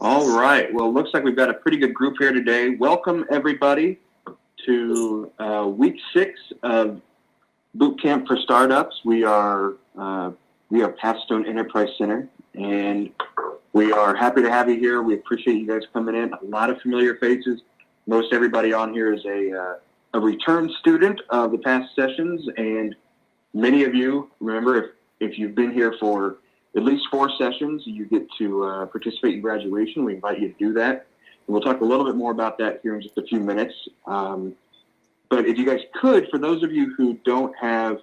All right. Well, it looks like we've got a pretty good group here today. Welcome, everybody, to week 6 of Boot Camp for Startups. We are PathStone Enterprise Center, and we are happy to have you here. We appreciate you guys coming in. A lot of familiar faces. Most everybody on here is a return student of the past sessions, and many of you, remember, if you've been here for at least 4 sessions, you get to participate in graduation. We invite you to do that. And we'll talk a little bit more about that here in just a few minutes. But if you guys could, for those of you who don't have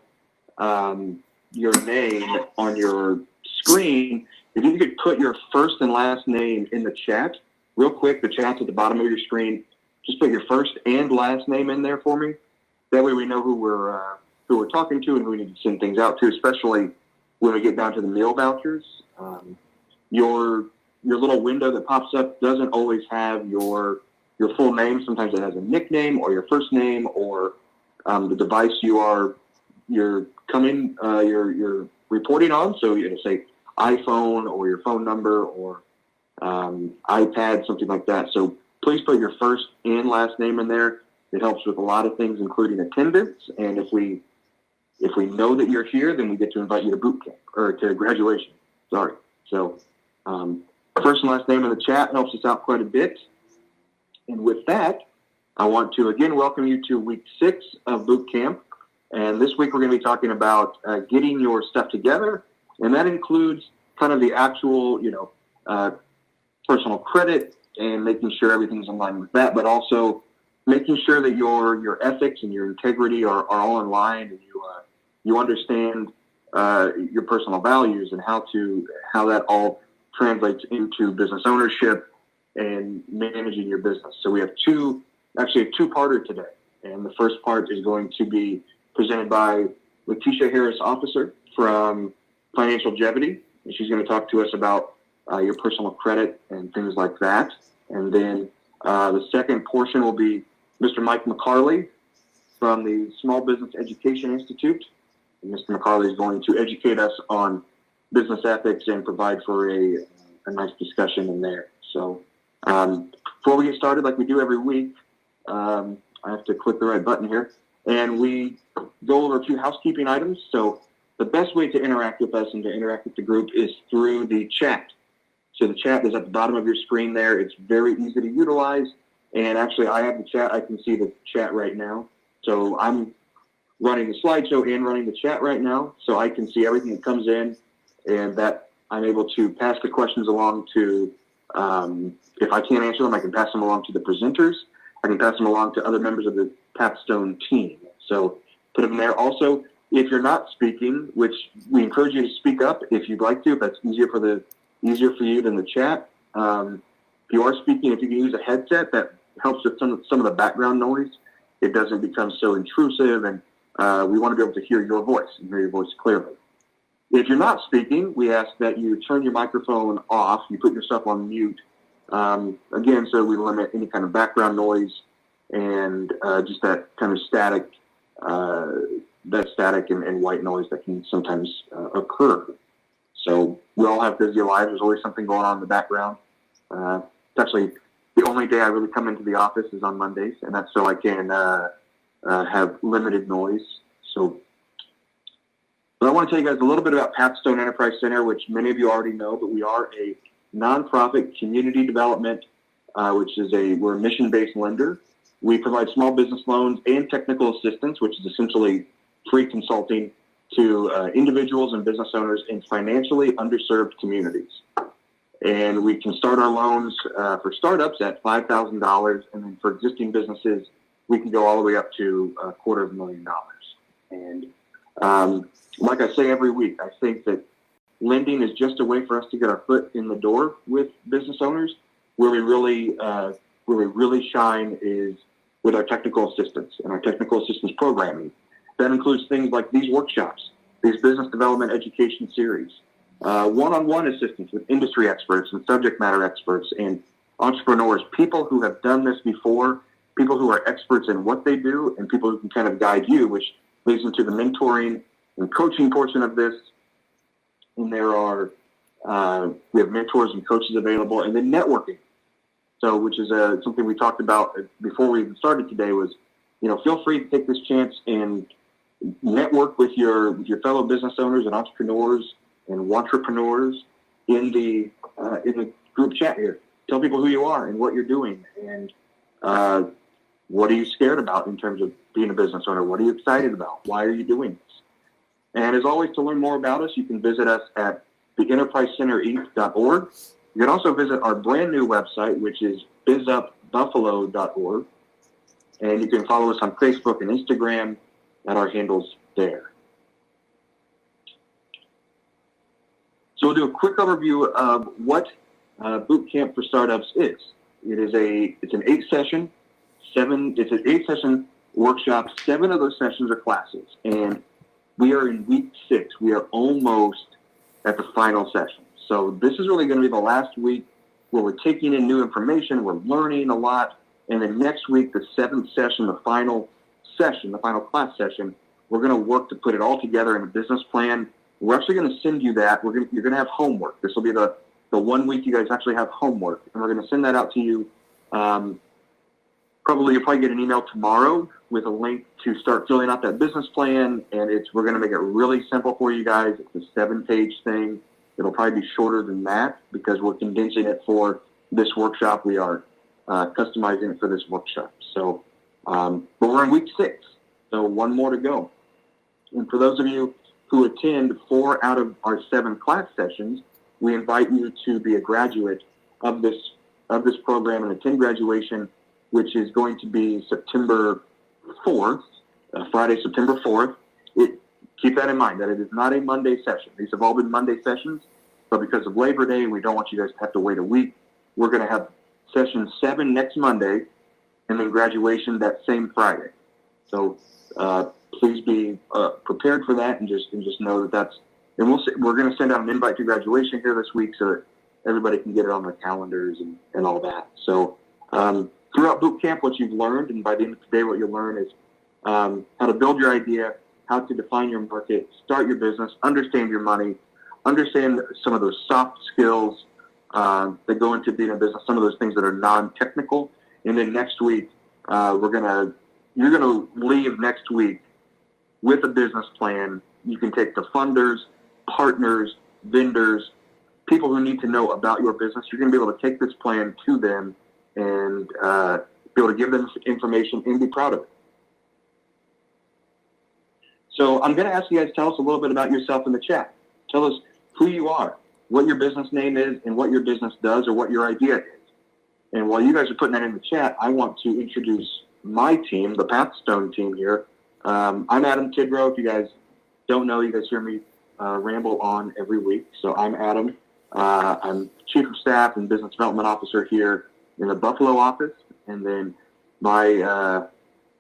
your name on your screen, if you could put your first and last name in the chat, real quick, the chat's at the bottom of your screen. Just put your first and last name in there for me. That way we know who we're talking to and who we need to send things out to, especially when we get down to the meal vouchers. Your little window that pops up doesn't always have your full name. Sometimes it has a nickname or your first name or the device you're reporting on. So you're going to say iPhone or your phone number or iPad, something like that. So please put your first and last name in there. It helps with a lot of things, including attendance. And if we know that you're here, then we get to invite you to boot camp or to graduation. Sorry. So first and last name in the chat helps us out quite a bit. And with that, I want to again welcome you to week 6 of boot camp. And this week we're going to be talking about getting your stuff together, and that includes kind of the actual, personal credit and making sure everything's in line with that, but also making sure that your ethics and your integrity are all in line, and you understand your personal values and how that all translates into business ownership and managing your business. So we have a two-parter today, and the first part is going to be presented by Letitia Harris Officer from Financial Longevity, and she's going to talk to us about your personal credit and things like that. And then the second portion will be Mr. Mike McCarley from the Small Business Education Institute. And Mr. McCarley is going to educate us on business ethics and provide for a nice discussion in there. So before we get started, like we do every week, I have to click the right button here, and we go over a few housekeeping items. So the best way to interact with us and to interact with the group is through the chat. So the chat is at the bottom of your screen there. It's very easy to utilize. And actually, I have the chat. I can see the chat right now. So I'm running the slideshow and running the chat right now. So I can see everything that comes in, and that I'm able to pass the questions along to, if I can't answer them, I can pass them along to the presenters. I can pass them along to other members of the PathStone team. So put them there. Also, if you're not speaking, which we encourage you to speak up if you'd like to, if that's easier for you than the chat. If you are speaking, if you can use a headset, that helps with some of the background noise. It doesn't become so intrusive, and we want to be able to hear your voice and hear your voice clearly. If you're not speaking, we ask that you turn your microphone off. You put yourself on mute, again, so we limit any kind of background noise and just that kind of static and white noise that can sometimes occur. So we all have busy lives. There's always something going on in the background. It's actually the only day I really come into the office is on Mondays, and that's so I can have limited noise. But I want to tell you guys a little bit about PathStone Enterprise Center, which many of you already know, but we are a nonprofit community development, we're a mission-based lender. We provide small business loans and technical assistance, which is essentially free consulting to individuals and business owners in financially underserved communities. And we can start our loans for startups at $5,000, and then for existing businesses, we can go all the way up to $250,000. And like I say every week, I think that lending is just a way for us to get our foot in the door with business owners. Where we really shine is with our technical assistance and our technical assistance programming. That includes things like these workshops, these business development education series, one-on-one assistance with industry experts and subject matter experts and entrepreneurs, people who have done this before, people who are experts in what they do, and people who can kind of guide you, which leads into the mentoring and coaching portion of this. And there are We have mentors and coaches available, and then networking. So, which is something we talked about before we even started today was, feel free to take this chance and network with your fellow business owners and entrepreneurs and entrepreneurs in the group chat here. Tell people who you are and what you're doing, and what are you scared about in terms of being a business owner? What are you excited about? Why are you doing this? And as always, to learn more about us, you can visit us at theenterprisecenterinc.org. You can also visit our brand new website, which is bizupbuffalo.org. And you can follow us on Facebook and Instagram at our handles there. So we'll do a quick overview of what Boot Camp for Startups is. It's an 8-session workshop. 7 of those sessions are classes, and we are in week 6. We are almost at the final session. So this is really going to be the last week where we're taking in new information, we're learning a lot, and then next week, the 7th session, the final class session, we're going to work to put it all together in a business plan. We're actually going to send you that. You're going to have homework. This will be the 1 week you guys actually have homework, and we're going to send that out to you. You'll probably get an email tomorrow with a link to start filling out that business plan, and we're going to make it really simple for you guys. It's a 7-page thing. It'll probably be shorter than that because we're condensing it for this workshop. We are customizing it for this workshop. So, but we're in week 6, so 1 more to go. And for those of you who attend 4 out of our 7 class sessions, we invite you to be a graduate of this program and attend graduation, which is going to be September 4th, Friday, September 4th. Keep that in mind, that it is not a Monday session. These have all been Monday sessions, but because of Labor Day, we don't want you guys to have to wait a week. We're going to have session 7 next Monday, and then graduation that same Friday. So please be prepared for that, and just know that and we're going to send out an invite to graduation here this week so that everybody can get it on their calendars and all that. So throughout boot camp, what you've learned, and by the end of today, what you'll learn is how to build your idea, how to define your market, start your business, understand your money, understand some of those soft skills that go into being a business, some of those things that are non-technical. And then next week, you're gonna leave next week with a business plan. You can take to funders, partners, vendors, people who need to know about your business. You're gonna be able to take this plan to them and be able to give them information and be proud of it. So I'm going to ask you guys to tell us a little bit about yourself in the chat. Tell us who you are, what your business name is, and what your business does or what your idea is. And while you guys are putting that in the chat, I want to introduce my team, the PathStone team here. I'm Adam Tidrow. If you guys don't know, you guys hear me ramble on every week. So I'm Adam. I'm Chief of Staff and Business Development Officer here in the Buffalo office. And then my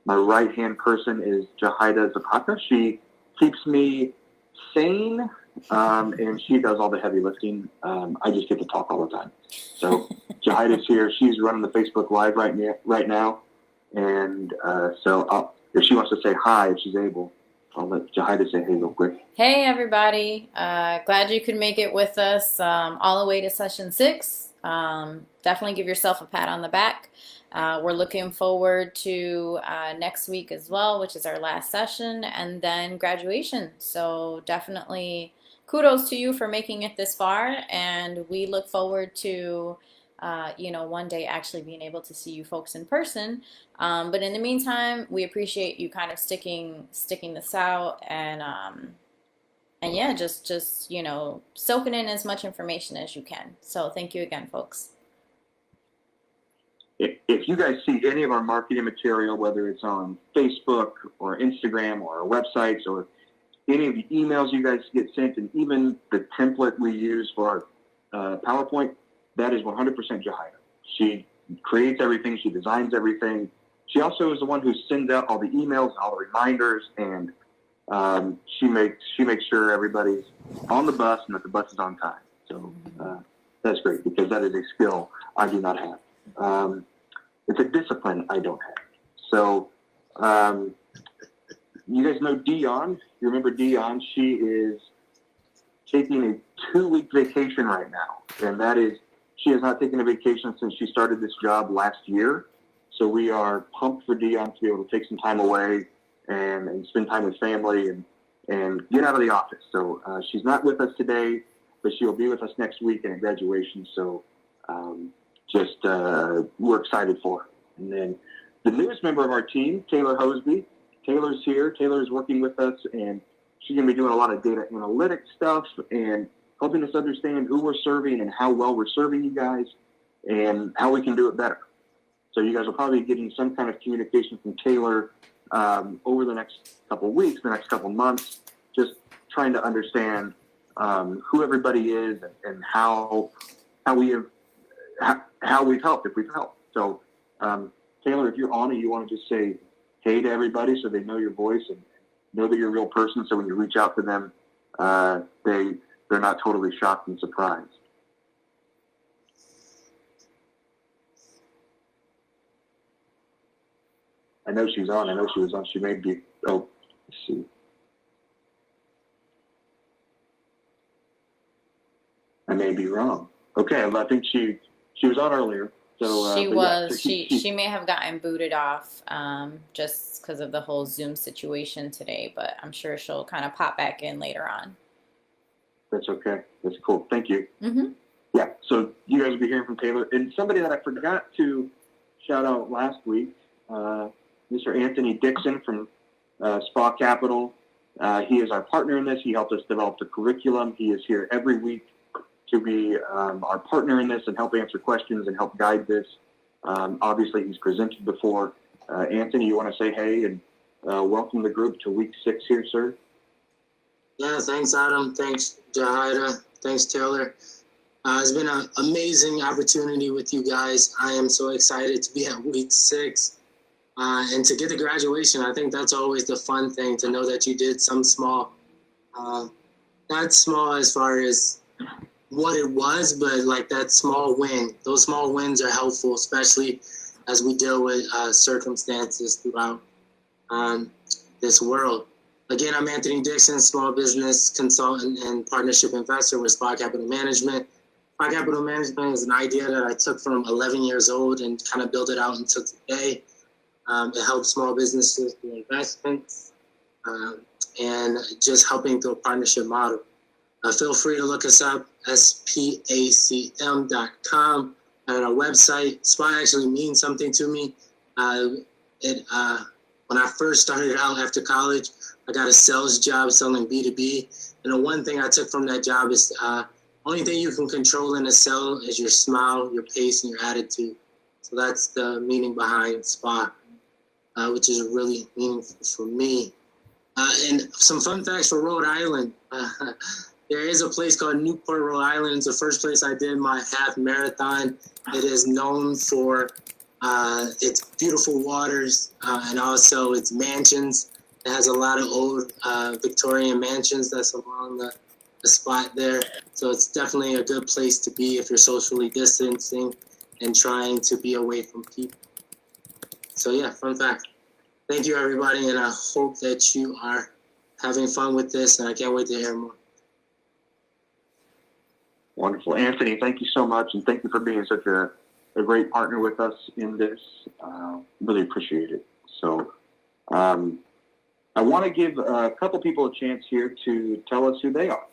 right-hand person is Jahida Zapata. She keeps me sane, and she does all the heavy lifting. I just get to talk all the time. So Jahida's here. She's running the Facebook Live right now. And so if she wants to say hi, if she's able, I'll let Jahida say hey real quick. Hey, everybody. Glad you could make it with us all the way to session 6. Definitely give yourself a pat on the back. We're looking forward to next week as well, which is our last session, and then graduation. So definitely kudos to you for making it this far, and we look forward to one day actually being able to see you folks in person. But in the meantime, we appreciate you kind of sticking this out and yeah, just soaking in as much information as you can. So thank you again, folks. If you guys see any of our marketing material, whether it's on Facebook or Instagram or our websites or any of the emails you guys get sent, and even the template we use for our PowerPoint, that is 100% Jahida. She creates everything. She designs everything. She also is the one who sends out all the emails, all the reminders, and she makes sure everybody's on the bus and that the bus is on time. So that's great, because that is a skill I do not have. It's a discipline I don't have. So you guys know Dion. You remember Dion? She taking a 2-week vacation right now. And that is, she has not taken a vacation since she started this job last year. So we are pumped for Dion to be able to take some time away and spend time with family and get out of the office. So she's not with us today, but she'll be with us next week at graduation. So we're excited for her. And then the newest member of our team, Taylor Hosby. Taylor's here. Taylor's working with us, and she's going to be doing a lot of data analytics stuff and helping us understand who we're serving and how well we're serving you guys and how we can do it better. So you guys will probably be getting some kind of communication from Taylor over the next couple of weeks, the next couple of months, just trying to understand who everybody is and how we've helped, if we've helped. So Taylor, if you're on and you want to just say hey to everybody so they know your voice and know that you're a real person, so when you reach out to them, they're not totally shocked and surprised. I know she's on. I know she was on. She may be. Oh, let's see. I may be wrong. Okay, well, I think she was on earlier. So she but was. yeah, so She may have gotten booted off just because of the whole Zoom situation today, but I'm sure she'll kind of pop back in later on. That's okay. That's cool. Thank you. Mm-hmm. Yeah, so you guys will be hearing from Taylor. And somebody that I forgot to shout out last week, Mr. Anthony Dixon from Spa Capital. He is our partner in this. He helped us develop the curriculum. He is here every week to be our partner in this and help answer questions and help guide this. Obviously, he's presented before. Anthony, you want to say hey and welcome the group to week 6 here, sir? Yeah, thanks, Adam. Thanks, Jahida. Thanks, Taylor. It's been an amazing opportunity with you guys. I am so excited to be at week 6 and to get the graduation. I think that's always the fun thing, to know that you did some small, not small as far as what it was, but like that small win. Those small wins are helpful, especially as we deal with circumstances throughout this world. Again, I'm Anthony Dixon, small business consultant and partnership investor with Spa Capital Management. Spa Capital Management is an idea that I took from 11 years old and kind of built it out until today. It helps small businesses do investments and just helping through a partnership model. Feel free to look us up, spacm.com, at our website. SPA actually means something to me. When I first started out after college, I got a sales job selling B2B. And the one thing I took from that job is only thing you can control in a sale is your smile, your pace, and your attitude. So that's the meaning behind SPA, which is really meaningful for me. And some fun facts for Rhode Island. There is a place called Newport, Rhode Island. It's the first place I did my half marathon. It is known for its beautiful waters and also its mansions. It has a lot of old Victorian mansions that's along the spot there. So it's definitely a good place to be if you're socially distancing and trying to be away from people. So yeah, fun fact. Thank you, everybody, and I hope that you are having fun with this, and I can't wait to hear more. Wonderful. Anthony, thank you so much, and thank you for being such a great partner with us in this. Really appreciate it. So I want to give a couple people a chance here to tell us who they are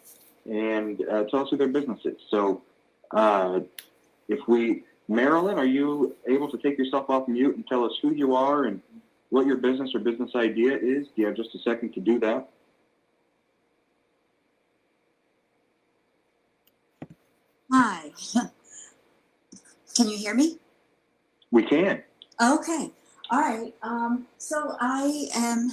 and tell us who their business is. So Marilyn, are you able to take yourself off mute and tell us who you are and what your business or business idea is? Do you have just a second to do that? Hi. Can you hear me? We can. Okay. All right. So I am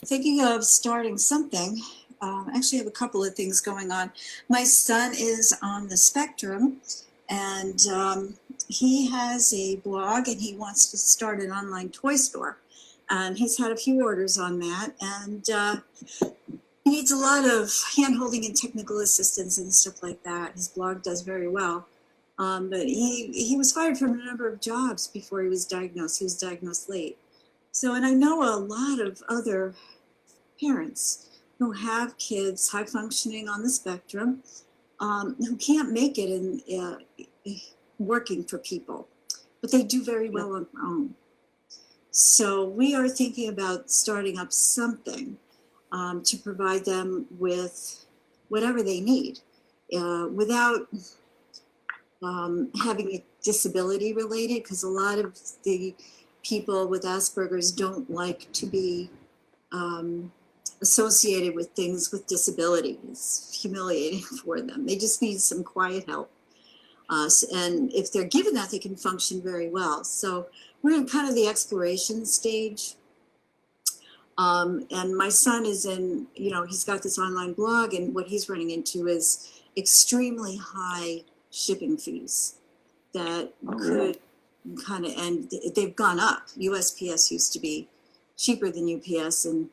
thinking of starting something. Actually, I have a couple of things going on. My son is on the spectrum, and he has a blog, and he wants to start an online toy store. And he's had a few orders on that, and he needs a lot of hand-holding and technical assistance and stuff like that. His blog does very well. But he was fired from a number of jobs before he was diagnosed. He was diagnosed late. So, and I know a lot of other parents who have kids high functioning on the spectrum, who can't make it in working for people, but they do very well on their own. So we are thinking about starting up something to provide them with whatever they need without having it disability related, because a lot of the people with Asperger's don't like to be associated with things with disability. It's humiliating for them. They just need some quiet help. And if they're given that, they can function very well. So we're in kind of the exploration stage. And my son is in, he's got this online blog, and what he's running into is extremely high shipping fees that could kind of, and they've gone up. USPS used to be cheaper than UPS, and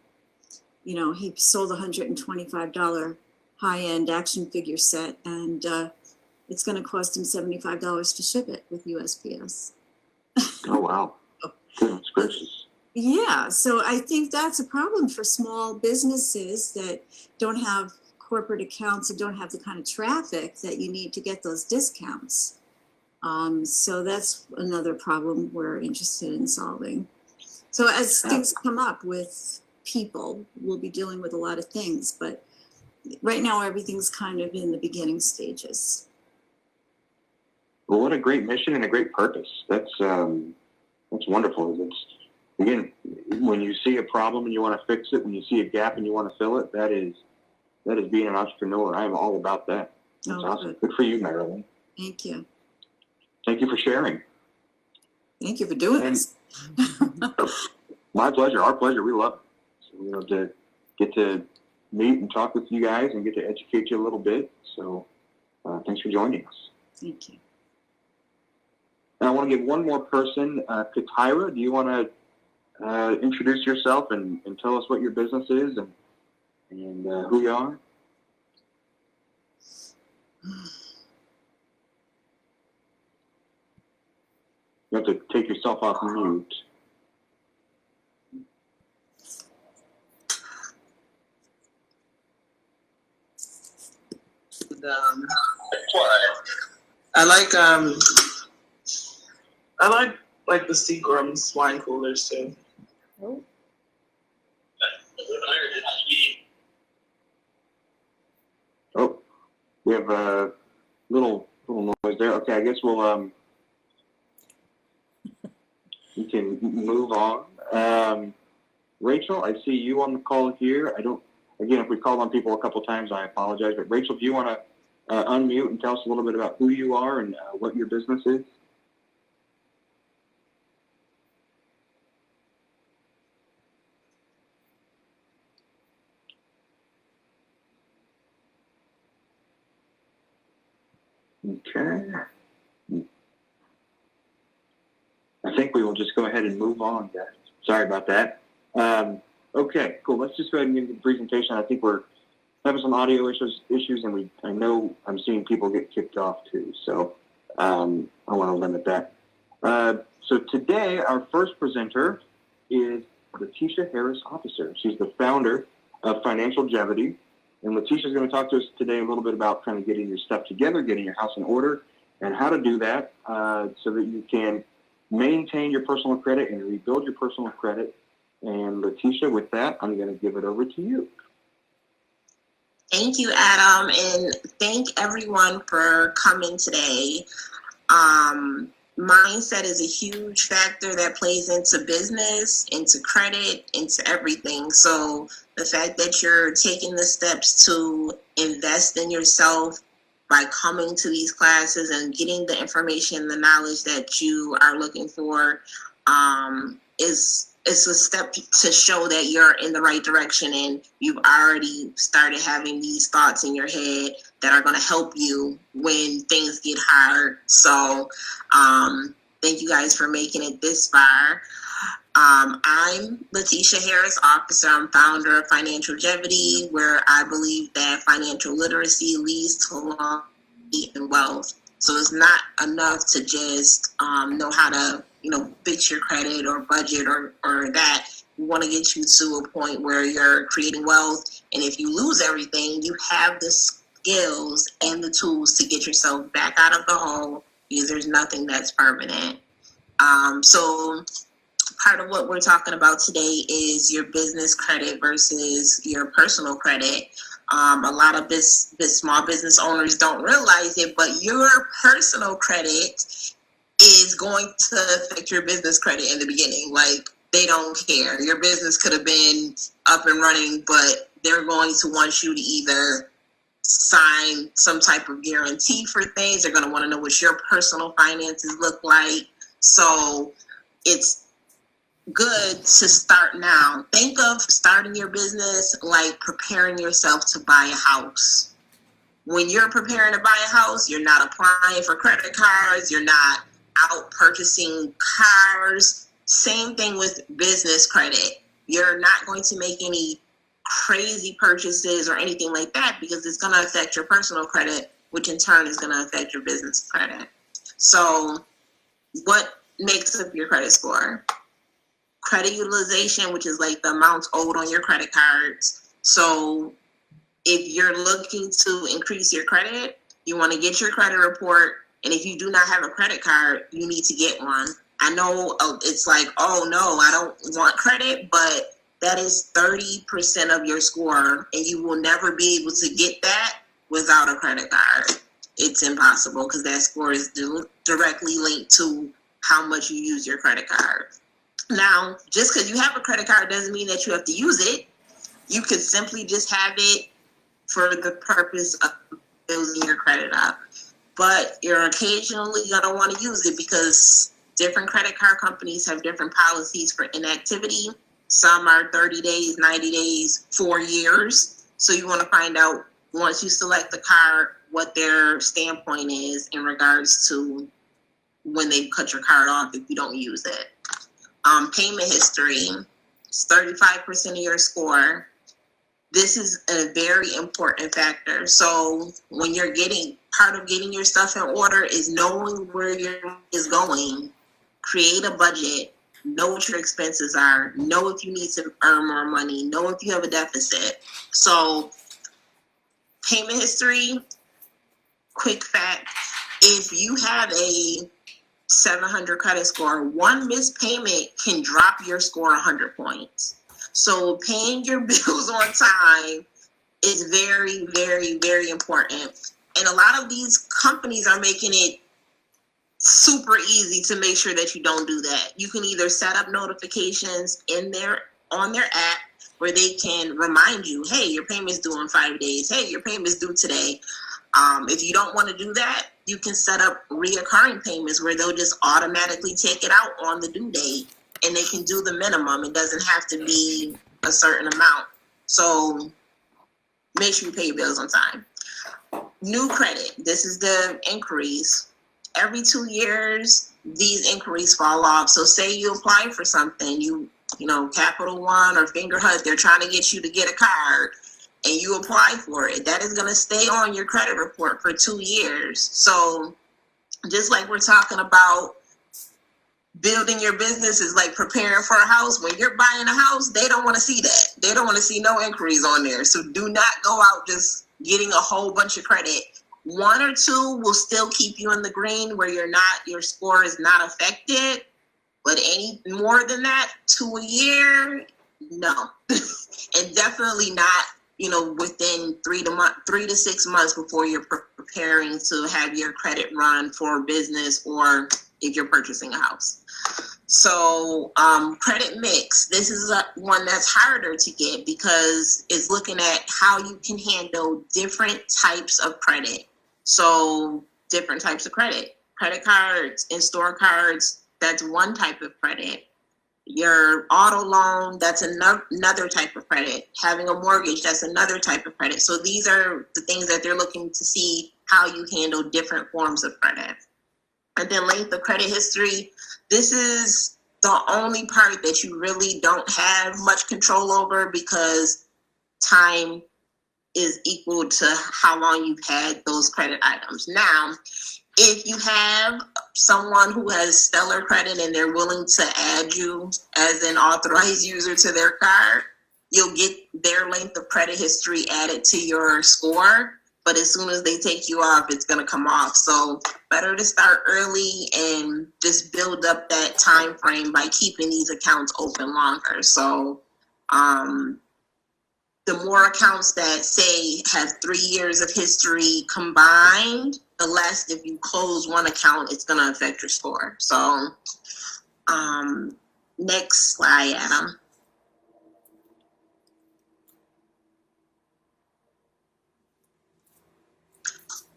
he sold a $125 high-end action figure set, and it's going to cost him $75 to ship it with USPS. Oh, wow. Goodness gracious. Yeah, so I think that's a problem for small businesses that don't have corporate accounts and don't have the kind of traffic that you need to get those discounts. So that's another problem we're interested in solving. So as things come up with people, we'll be dealing with a lot of things, but right now everything's kind of in the beginning stages. Well, what a great mission and a great purpose. That's wonderful. It's, again, when you see a problem and you want to fix it, when you see a gap and you want to fill it, that is being an entrepreneur. I'm all about that. That's awesome. Good for you, Marilyn. Thank you. Thank you for sharing. Thank you for doing this. My pleasure. Our pleasure. We love it. So, to get to meet and talk with you guys and get to educate you a little bit. So thanks for joining us. Thank you. And I want to give one more person, Katira. Do you want to introduce yourself and tell us what your business is and who you are? You have to take yourself off mute. I like the Seagram's wine coolers too. Oh. Oh, we have a little noise there. Okay, I guess we can move on. Rachel, I see you on the call here. Again, if we called on people a couple times, I apologize. But Rachel, do you want to unmute and tell us a little bit about who you are and what your business is? Okay. I think we will just go ahead and move on, guys. Sorry about that. Okay, cool. Let's just go ahead and get into the presentation. I think we're having some audio issues, and I know I'm seeing people get kicked off too. So I want to limit that. So today, our first presenter is Letitia Harris Officer. She's the founder of Financial Longevity. And Letitia is going to talk to us today a little bit about kind of getting your stuff together, getting your house in order, and how to do that so that you can maintain your personal credit and rebuild your personal credit. And Letitia, with that, I'm going to give it over to you. Thank you, Adam, and thank everyone for coming today. Mindset is a huge factor that plays into business, into credit, into everything. So the fact that you're taking the steps to invest in yourself by coming to these classes and getting the information, the knowledge that you are looking for, is a step to show that you're in the right direction and you've already started having these thoughts in your head that are going to help you when things get hard. So thank you guys for making it this far. I'm Letitia Harris, Officer. I'm founder of Financial Longevity, where I believe that financial literacy leads to longevity and wealth. So it's not enough to just know how to, fix your credit or budget or that. We want to get you to a point where you're creating wealth. And if you lose everything, you have the skills and the tools to get yourself back out of the hole, because there's nothing that's permanent. So part of what we're talking about today is your business credit versus your personal credit. A lot of small business owners don't realize it, but your personal credit is going to affect your business credit in the beginning. Like, they don't care. Your business could have been up and running, but they're going to want you to either sign some type of guarantee for things. They're going to want to know what your personal finances look like. So it's good to start now. Think of starting your business like preparing yourself to buy a house. When you're preparing to buy a house, you're not applying for credit cards. You're not out purchasing cars. Same thing with business credit. You're not going to make any crazy purchases or anything like that, because it's going to affect your personal credit, which in turn is going to affect your business credit. So what makes up your credit score? Credit utilization, which is like the amounts owed on your credit cards. So if you're looking to increase your credit, you want to get your credit report. And if you do not have a credit card, you need to get one. I know it's like, oh no, I don't want credit, but that is 30% of your score, and you will never be able to get that without a credit card. It's impossible, because that score is directly linked to how much you use your credit card. Now, just because you have a credit card doesn't mean that you have to use it. You could simply just have it for the purpose of building your credit up. But you're occasionally going to want to use it, because different credit card companies have different policies for inactivity. Some are 30 days, 90 days, 4 years. So you want to find out, once you select the card, what their standpoint is in regards to when they cut your card off if you don't use it. Payment history is 35% of your score. This is a very important factor. So when you're part of getting your stuff in order is knowing where your money is going. Create a budget. Know what your expenses are. Know if you need to earn more money. Know if you have a deficit. So payment history, quick fact, if you have a 700 credit score, one missed payment can drop your score 100 points. So paying your bills on time is very, very, very important. And a lot of these companies are making it super easy to make sure that you don't do that. You can either set up notifications on their app where they can remind you, hey, your payment's due in 5 days. Hey, your payment's due today. If you don't want to do that, you can set up reoccurring payments where they'll just automatically take it out on the due date, and they can do the minimum. It doesn't have to be a certain amount. So make sure you pay your bills on time. New credit. This is the inquiries. Every 2 years, these inquiries fall off. So say you apply for something, you know, Capital One or Finger Hut, they're trying to get you to get a card, and you apply for it. That is going to stay on your credit report for 2 years. So just like we're talking about building your business is like preparing for a house. When you're buying a house, they don't want to see that. They don't want to see no inquiries on there. So do not go out just getting a whole bunch of credit. 1 or 2 will still keep you in the green where your score is not affected. But any more than that, 2 a year, no. And definitely not, within 3 to 6 months before you're preparing to have your credit run for a business or if you're purchasing a house. So credit mix, this is one that's harder to get because it's looking at how you can handle different types of credit. So different types of credit cards, in-store cards, that's one type of credit. Your auto loan, that's another type of credit. Having a mortgage, that's another type of credit. So these are the things that they're looking to see how you handle different forms of credit. And then length of credit history, this is the only part that you really don't have much control over because time is equal to how long you've had those credit items. Now, if you have someone who has stellar credit and they're willing to add you as an authorized user to their card, you'll get their length of credit history added to your score. But as soon as they take you off, it's going to come off. So better to start early and just build up that time frame by keeping these accounts open longer. So the more accounts that say have 3 years of history combined, the less if you close one account, it's going to affect your score. So next slide, Adam.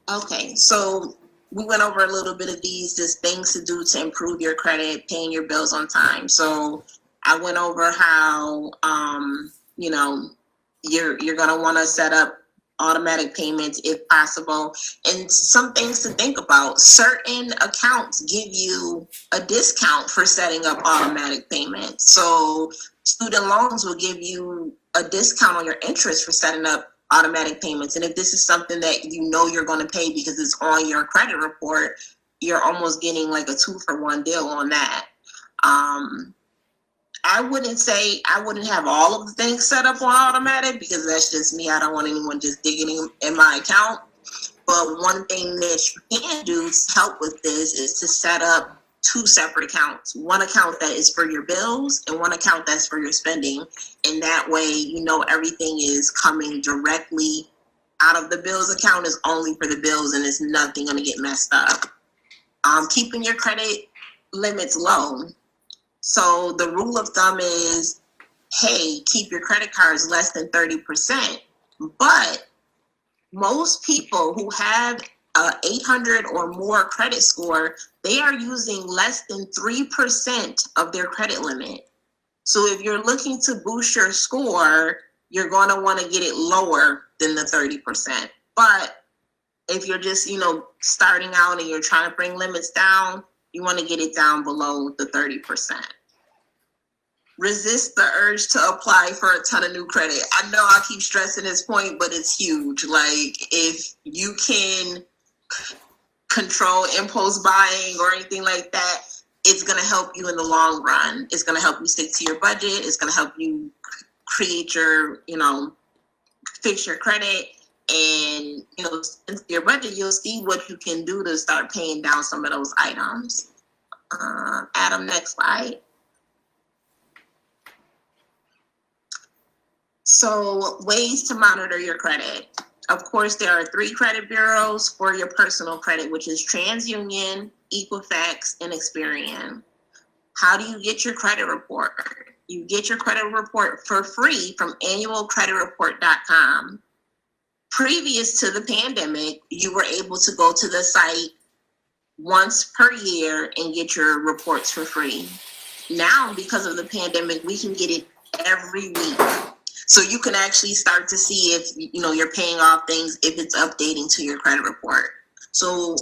Okay, so we went over a little bit of these, just things to do to improve your credit, paying your bills on time. So I went over how, you know, you're going to want to set up automatic payments if possible. And some things to think about. Certain accounts give you a discount for setting up automatic payments. So student loans will give you a discount on your interest for setting up automatic payments. And if this is something that you know you're going to pay because it's on your credit report, you're almost getting like a 2-for-1 deal on that. I wouldn't have all of the things set up on automatic because that's just me. I don't want anyone just digging in my account. But one thing that you can do to help with this is to set up 2 separate accounts. One account that is for your bills and one account that's for your spending. And that way, you know, everything is coming directly out of the bills account is only for the bills and it's nothing going to get messed up. Keeping your credit limits low. So the rule of thumb is, hey, keep your credit cards less than 30%. But most people who have 800 or more credit score, they are using less than 3% of their credit limit. So if you're looking to boost your score, you're going to want to get it lower than the 30%. But if you're just, you know, starting out and you're trying to bring limits down, you want to get it down below the 30%. Resist the urge to apply for a ton of new credit. I know I keep stressing this point, but it's huge. Like, if you can control impulse buying or anything like that, it's going to help you in the long run. It's going to help you stick to your budget. It's going to help you create your, you know, fix your credit. And, you know, into your budget, you'll see what you can do to start paying down some of those items. Adam, next slide. So, ways to monitor your credit. Of course, there are 3 credit bureaus for your personal credit, which is TransUnion, Equifax, and Experian. How do you get your credit report? You get your credit report for free from annualcreditreport.com. Previous to the pandemic, you were able to go to the site once per year and get your reports for free. Now, because of the pandemic, we can get it every week. So you can actually start to see if, you know, you're paying off things, if it's updating to your credit report. So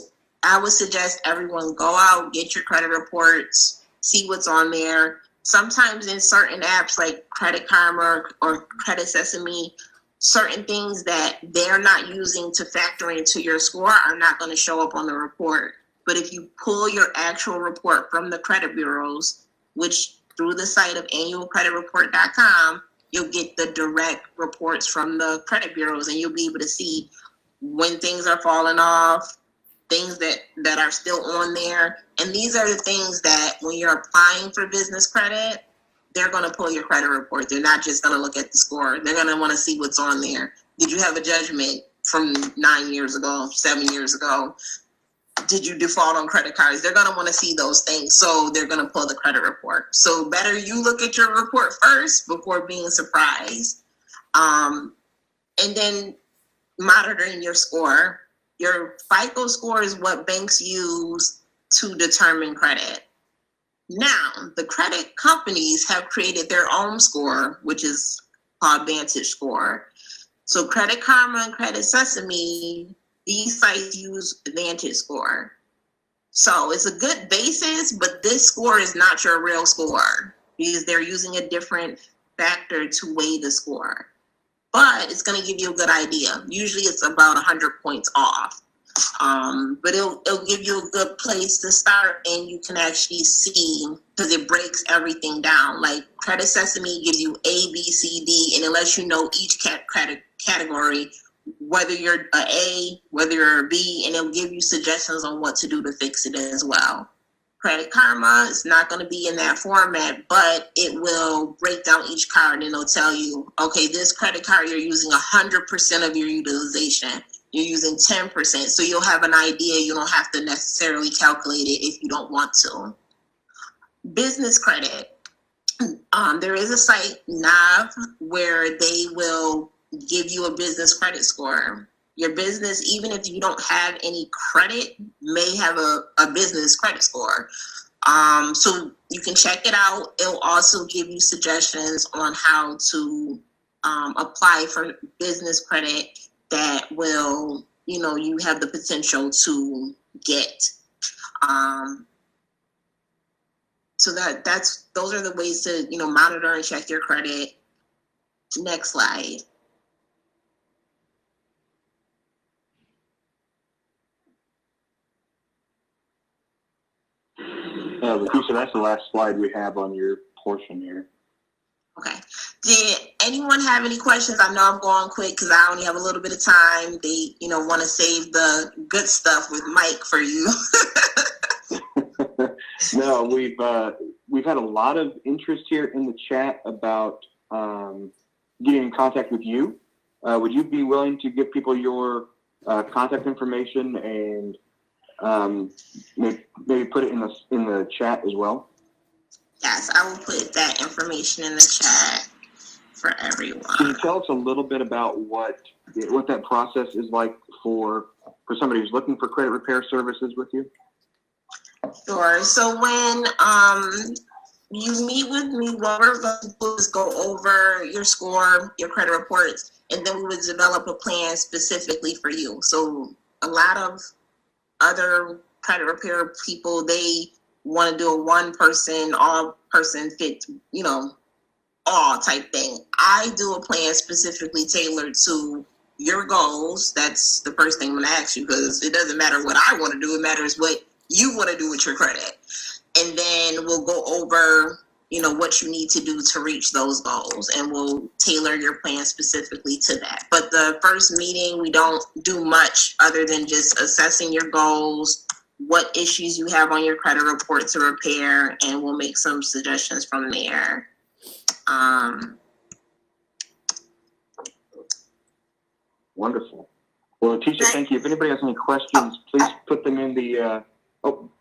I would suggest everyone go out, get your credit reports, see what's on there. Sometimes in certain apps like Credit Karma or Credit Sesame, certain things that they're not using to factor into your score are not going to show up on the report. But if you pull your actual report from the credit bureaus, which through the site of annualcreditreport.com, you'll get the direct reports from the credit bureaus, and you'll be able to see when things are falling off, things that are still on there. And these are the things that when you're applying for business credit, they're going to pull your credit report. They're not just going to look at the score. They're going to want to see what's on there. Did you have a judgment from 9 years ago, 7 years ago? Did you default on credit cards? They're going to want to see those things. So they're going to pull the credit report. So better you look at your report first before being surprised. And then monitoring your score. Your FICO score is what banks use to determine credit. Now, the credit companies have created their own score, which is called Vantage Score. So Credit Karma and Credit Sesame, these sites use Vantage Score. So it's a good basis, but this score is not your real score because they're using a different factor to weigh the score. But it's going to give you a good idea. Usually it's about 100 points off. But it'll give you a good place to start, and you can actually see, because it breaks everything down. Like Credit Sesame gives you A, B, C, D, and it lets you know each category, whether you're a whether you're a B, and it'll give you suggestions on what to do to fix it as well. Credit Karma is not going to be in that format, but it will break down each card, and it'll tell you, okay, this credit card, you're using 100% of your utilization. You're using 10%. So you'll have an idea. You don't have to necessarily calculate it if you don't want to. Business credit. There is a site, NAV, where they will give you a business credit score. Your business, even if you don't have any credit, may have a business credit score. So you can check it out. It'll also give you suggestions on how to apply for business credit that will, you have the potential to get. So those are the ways to, monitor and check your credit. Next slide. Leticia, that's the last slide we have on your portion here. Okay. Did anyone have any questions? I know I'm going quick because I only have a little bit of time. They, want to save the good stuff with Mike for you. No, we've had a lot of interest here in the chat about getting in contact with you. Would you be willing to give people your contact information and maybe put it in the chat as well? Yes, I will put that information in the chat for everyone. Can you tell us a little bit about what that process is like for somebody who's looking for credit repair services with you? Sure. So when you meet with me, what we're going to do is go over your score, your credit reports, and then we would develop a plan specifically for you. So a lot of other credit repair people, they want to do a one person, all person fit, all type thing. I do a plan specifically tailored to your goals. That's the first thing I'm going to ask you, because it doesn't matter what I want to do. It matters what you want to do with your credit. And then we'll go over, what you need to do to reach those goals, and we'll tailor your plan specifically to that. But the first meeting, we don't do much other than just assessing your goals, what issues you have on your credit report to repair, and we'll make some suggestions from there. Wonderful. Well, Leticia, thank you. If anybody has any questions, please put them in the. I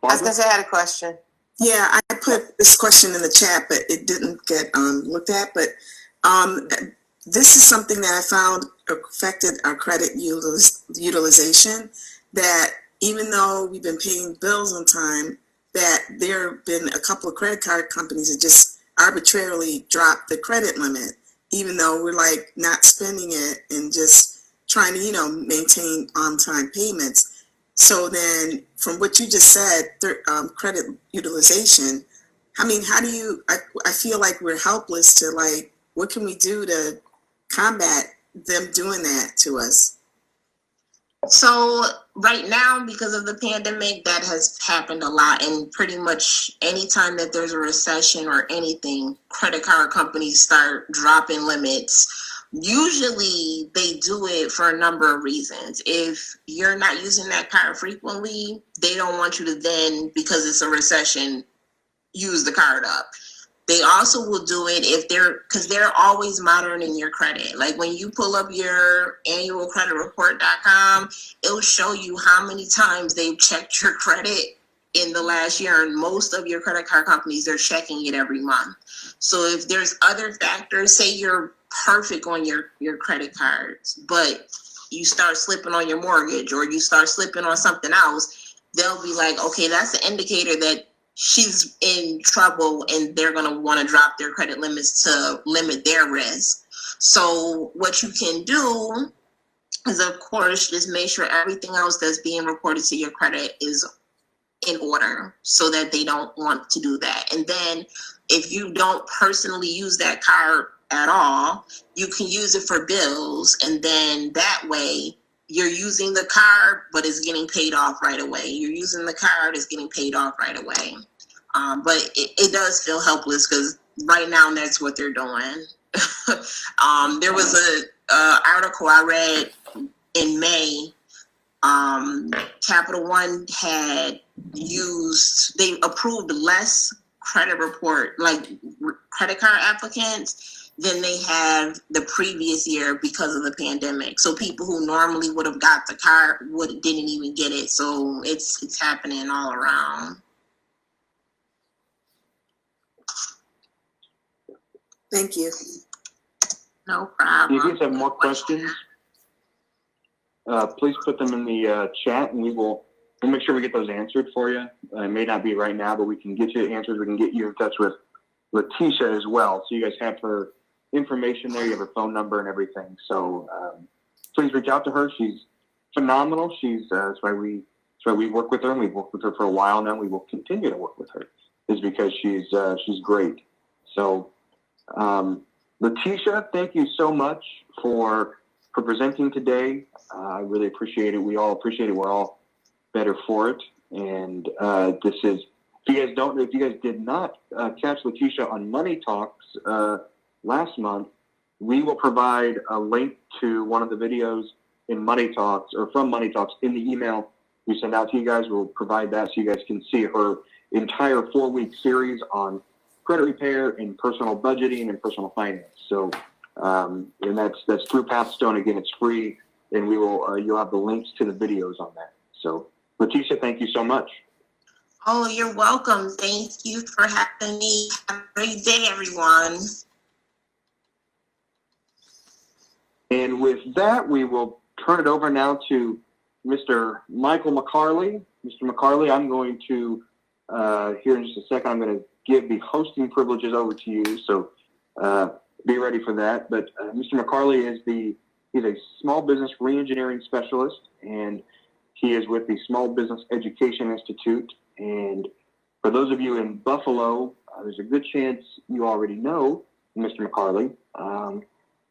was going to say I had a question. Yeah, I put this question in the chat, but it didn't get looked at. But this is something that I found affected our credit utilization, that even though we've been paying bills on time, that there have been a couple of credit card companies that just arbitrarily dropped the credit limit, even though we're like not spending it and just trying to, maintain on-time payments. So then from what you just said, credit utilization, I mean, how do you, I feel like we're helpless to what can we do to combat them doing that to us? So right now, because of the pandemic, that has happened a lot. And pretty much anytime that there's a recession or anything, credit card companies start dropping limits. Usually they do it for a number of reasons. If you're not using that card frequently, they don't want you to then, because it's a recession, use the card up. They also will do it because they're always monitoring your credit. Like when you pull up your annualcreditreport.com, it'll show you how many times they've checked your credit in the last year. And most of your credit card companies are checking it every month. So if there's other factors, say you're perfect on your credit cards, but you start slipping on your mortgage or you start slipping on something else, they'll be like, okay, that's an indicator that she's in trouble, and they're going to want to drop their credit limits to limit their risk. So what you can do is, of course, just make sure everything else that's being reported to your credit is in order, so that they don't want to do that. And then if you don't personally use that card at all, you can use it for bills, and then that way you're using the card, but it's getting paid off right away. You're using the card, it's getting paid off right away. But it does feel helpless because right now that's what they're doing. There was a article I read in May. Capital One they approved less credit card applicants than they have the previous year because of the pandemic. So people who normally would have got the card didn't even get it. So it's happening all around. Thank you. No problem. If you guys have more questions, please put them in the chat, and we'll make sure we get those answered for you. It may not be right now, but we can get you answers. We can get you in touch with Letitia as well, so you guys have her information there. You have her phone number and everything. So please reach out to her. She's phenomenal. That's why we work with her, and we've worked with her for a while now. We will continue to work with her, is because she's great. So Letitia, thank you so much for presenting today. I really appreciate it. We all appreciate it. We're all better for it. And if you guys did not catch Letitia on Money Talks last month, we will provide a link to one of the videos in Money Talks, or from Money Talks, in the email we send out to you guys. We'll provide that so you guys can see her entire 4-week series on credit repair and personal budgeting and personal finance. So, and that's through PathStone. Again, it's free, and you'll have the links to the videos on that. So, Letitia, thank you so much. Oh, you're welcome. Thank you for having me. Have a great day, everyone. And with that, we will turn it over now to Mr. Michael McCarley. Mr. McCarley, I'm going to, here in just a second, I'm going to give the hosting privileges over to you. So be ready for that. But Mr. McCarley he's a small business reengineering specialist, and he is with the Small Business Education Institute. And for those of you in Buffalo, there's a good chance you already know Mr. McCarley.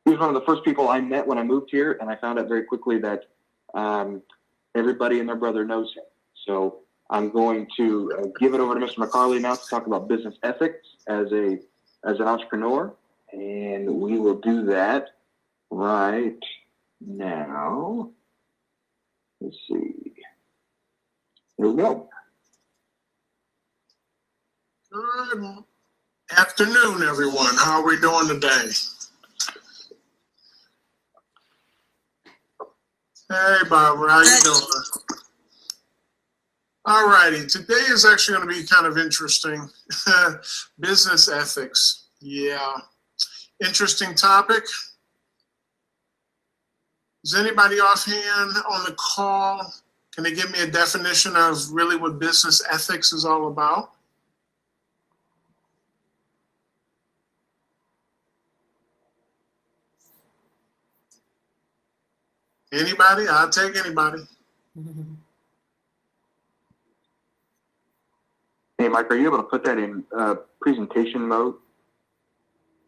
He was one of the first people I met when I moved here, and I found out very quickly that everybody and their brother knows him. So I'm going to give it over to Mr. McCarley now to talk about business ethics as an entrepreneur, and we will do that right now. Let's see. Here we go. Good afternoon, everyone. How are we doing today? Hey, Barbara, how you doing? All righty. Today is actually going to be kind of interesting. Business ethics. Yeah. Interesting topic. Is anybody offhand on the call? Can they give me a definition of really what business ethics is all about? Anybody? I'll take anybody. Hey, Mike, are you able to put that in presentation mode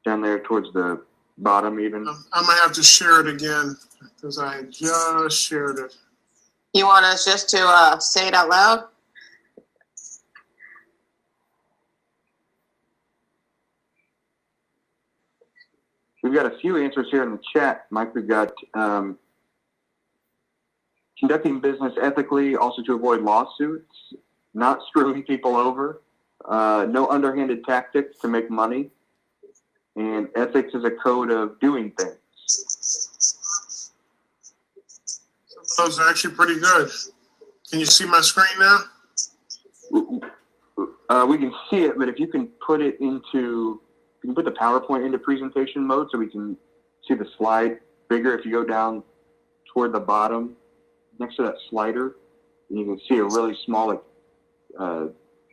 down there towards the bottom even? I'm going to have to share it again because I just shared it. You want us just to say it out loud? We've got a few answers here in the chat, Mike. We've got conducting business ethically, also to avoid lawsuits, not screwing people over, no underhanded tactics to make money, and ethics is a code of doing things. Those are actually pretty good. Can you see my screen now? We can see it, but if you can put it into, you can put the PowerPoint into presentation mode so we can see the slide bigger. If you go down toward the bottom, next to that slider, and you can see a really small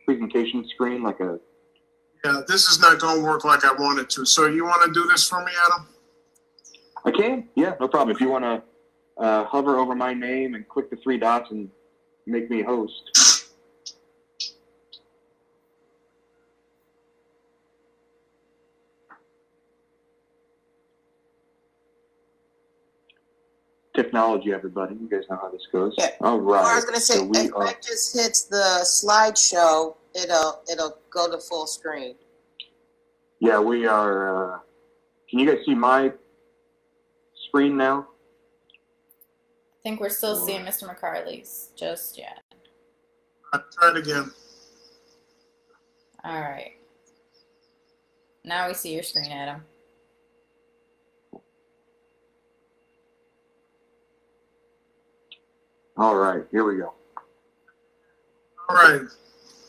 presentation screen, like a. Yeah, this is not going to work like I want it to. So you want to do this for me, Adam? I can, yeah, no problem. If you want to hover over my name and click the 3 dots and make me host. technology, everybody. You guys know how this goes. Yeah. All right. I was gonna say, So we if Mike just hits the slideshow, it'll go to full screen. Yeah, we are. Can you guys see my screen now? I think we're still seeing Mr. McCarley's just yet. Try it again. All right. Now we see your screen, Adam. All right, here we go. All right.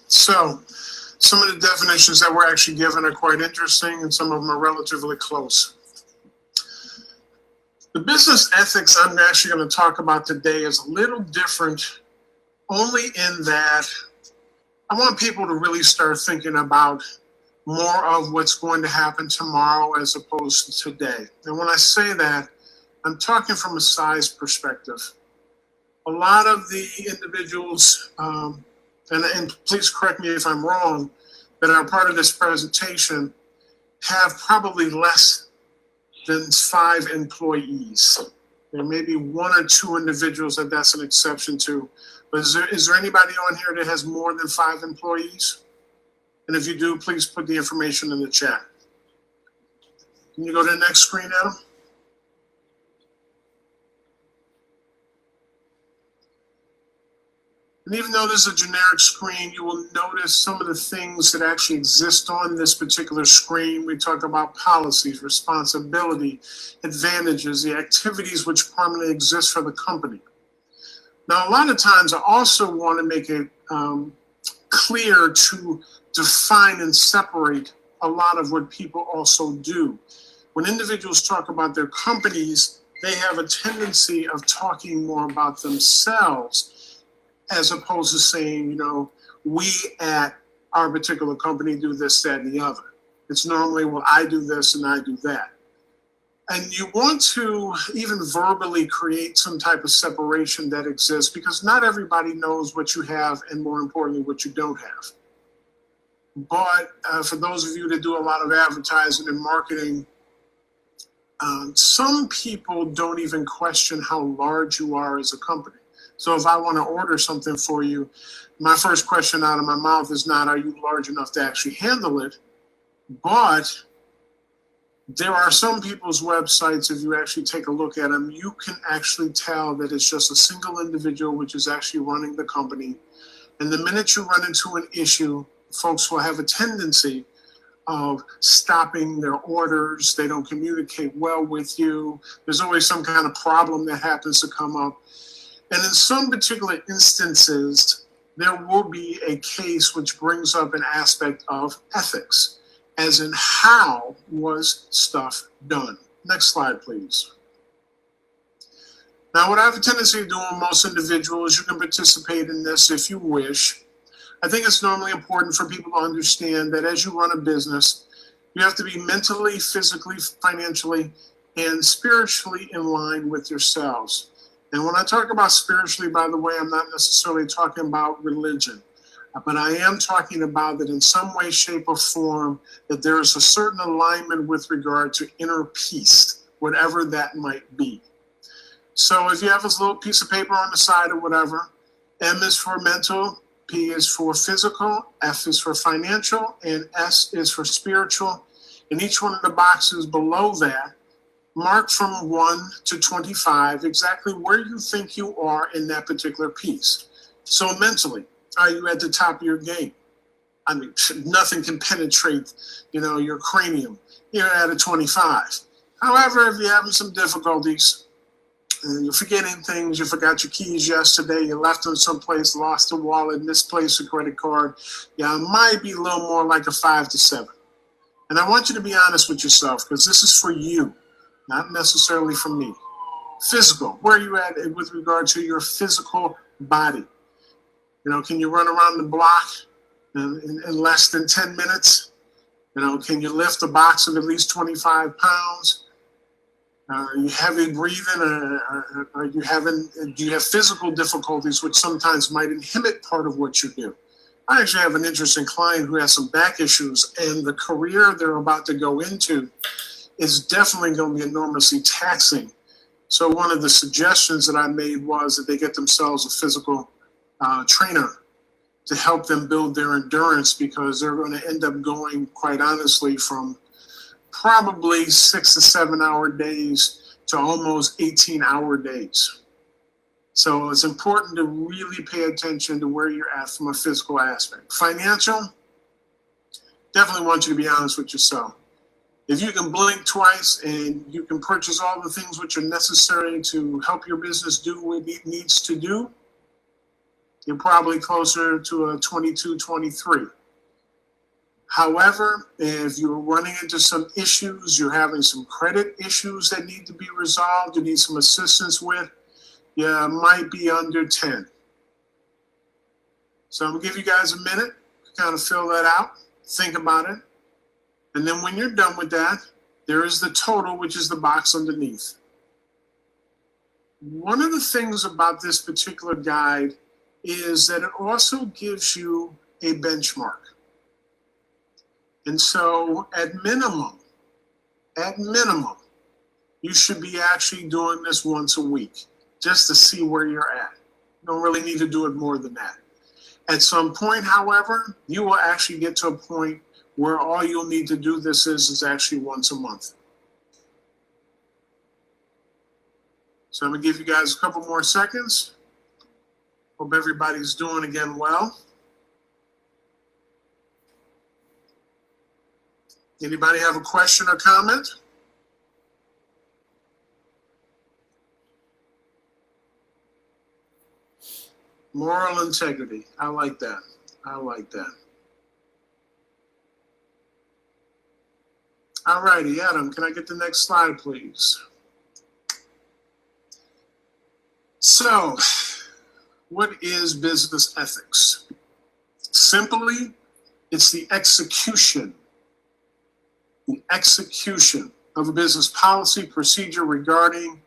So some of the definitions that were actually given are quite interesting, and some of them are relatively close. The business ethics I'm actually going to talk about today is a little different, only in that I want people to really start thinking about more of what's going to happen tomorrow as opposed to today. And when I say that, I'm talking from a size perspective. A lot of the individuals, and please correct me if I'm wrong, that are part of this presentation have probably less than 5 employees. There may be 1 or 2 individuals that that's an exception to. But is there anybody on here that has more than 5 employees? And if you do, please put the information in the chat. Can you go to the next screen, Adam? And even though this is a generic screen, you will notice some of the things that actually exist on this particular screen. We talk about policies, responsibility, advantages, the activities which permanently exist for the company. Now, a lot of times I also want to make it clear to define and separate a lot of what people also do. When individuals talk about their companies, they have a tendency of talking more about themselves as opposed to saying, you know, we at our particular company do this, that, and the other. It's normally, well, I do this and I do that. And you want to even verbally create some type of separation that exists, because not everybody knows what you have and, more importantly, what you don't have. But for those of you that do a lot of advertising and marketing, some people don't even question how large you are as a company. So if I want to order something for you, my first question out of my mouth is not, are you large enough to actually handle it? But there are some people's websites, if you actually take a look at them, you can actually tell that it's just a single individual which is actually running the company. And the minute you run into an issue, folks will have a tendency of stopping their orders. They don't communicate well with you. There's always some kind of problem that happens to come up. And in some particular instances, there will be a case which brings up an aspect of ethics, as in how was stuff done. Next slide, please. Now, what I have a tendency to do with most individuals, you can participate in this if you wish. I think it's normally important for people to understand that as you run a business, you have to be mentally, physically, financially, and spiritually in line with yourselves. And when I talk about spiritually, by the way, I'm not necessarily talking about religion, but I am talking about that in some way, shape, or form, that there is a certain alignment with regard to inner peace, whatever that might be. So if you have this little piece of paper on the side or whatever, M is for mental, P is for physical, F is for financial, and S is for spiritual. And each one of the boxes below that, mark from 1 to 25 exactly where you think you are in that particular piece. So mentally, are you at the top of your game? I mean, nothing can penetrate, your cranium. You're at a 25. However, if you're having some difficulties, you're forgetting things, you forgot your keys yesterday, you left them someplace, lost a wallet, misplaced a credit card, it might be a little more like a 5 to 7. And I want you to be honest with yourself, because this is for you, not necessarily for me. Physical, where are you at with regard to your physical body? Can you run around the block in less than 10 minutes? Can you lift a box of at least 25 pounds? Are you heavy breathing? Do you have physical difficulties which sometimes might inhibit part of what you do? I actually have an interesting client who has some back issues, and the career they're about to go into is definitely going to be enormously taxing So one of the suggestions that I made was that they get themselves a physical trainer to help them build their endurance, because they're going to end up going, quite honestly, from probably 6 to 7 hour days to almost 18-hour days. So it's important to really pay attention to where you're at from a physical aspect. Financial, definitely want you to be honest with yourself. If you can blink twice and you can purchase all the things which are necessary to help your business do what it needs to do, you're probably closer to a 22, 23. However, if you're running into some issues, you're having some credit issues that need to be resolved, you need some assistance with, you might be under 10. So I'm gonna give you guys a minute to kind of fill that out, think about it. And then when you're done with that, there is the total, which is the box underneath. One of the things about this particular guide is that it also gives you a benchmark. And so at minimum, you should be actually doing this once a week just to see where you're at. You don't really need to do it more than that. At some point, however, you will actually get to a point where all you'll need to do this is actually once a month. So I'm gonna give you guys a couple more seconds. Hope everybody's doing again well. Anybody have a question or comment? Moral integrity. I like that. I like that. All righty, Adam, can I get the next slide, please? So, what is business ethics? Simply, it's the execution of a business policy procedure regarding,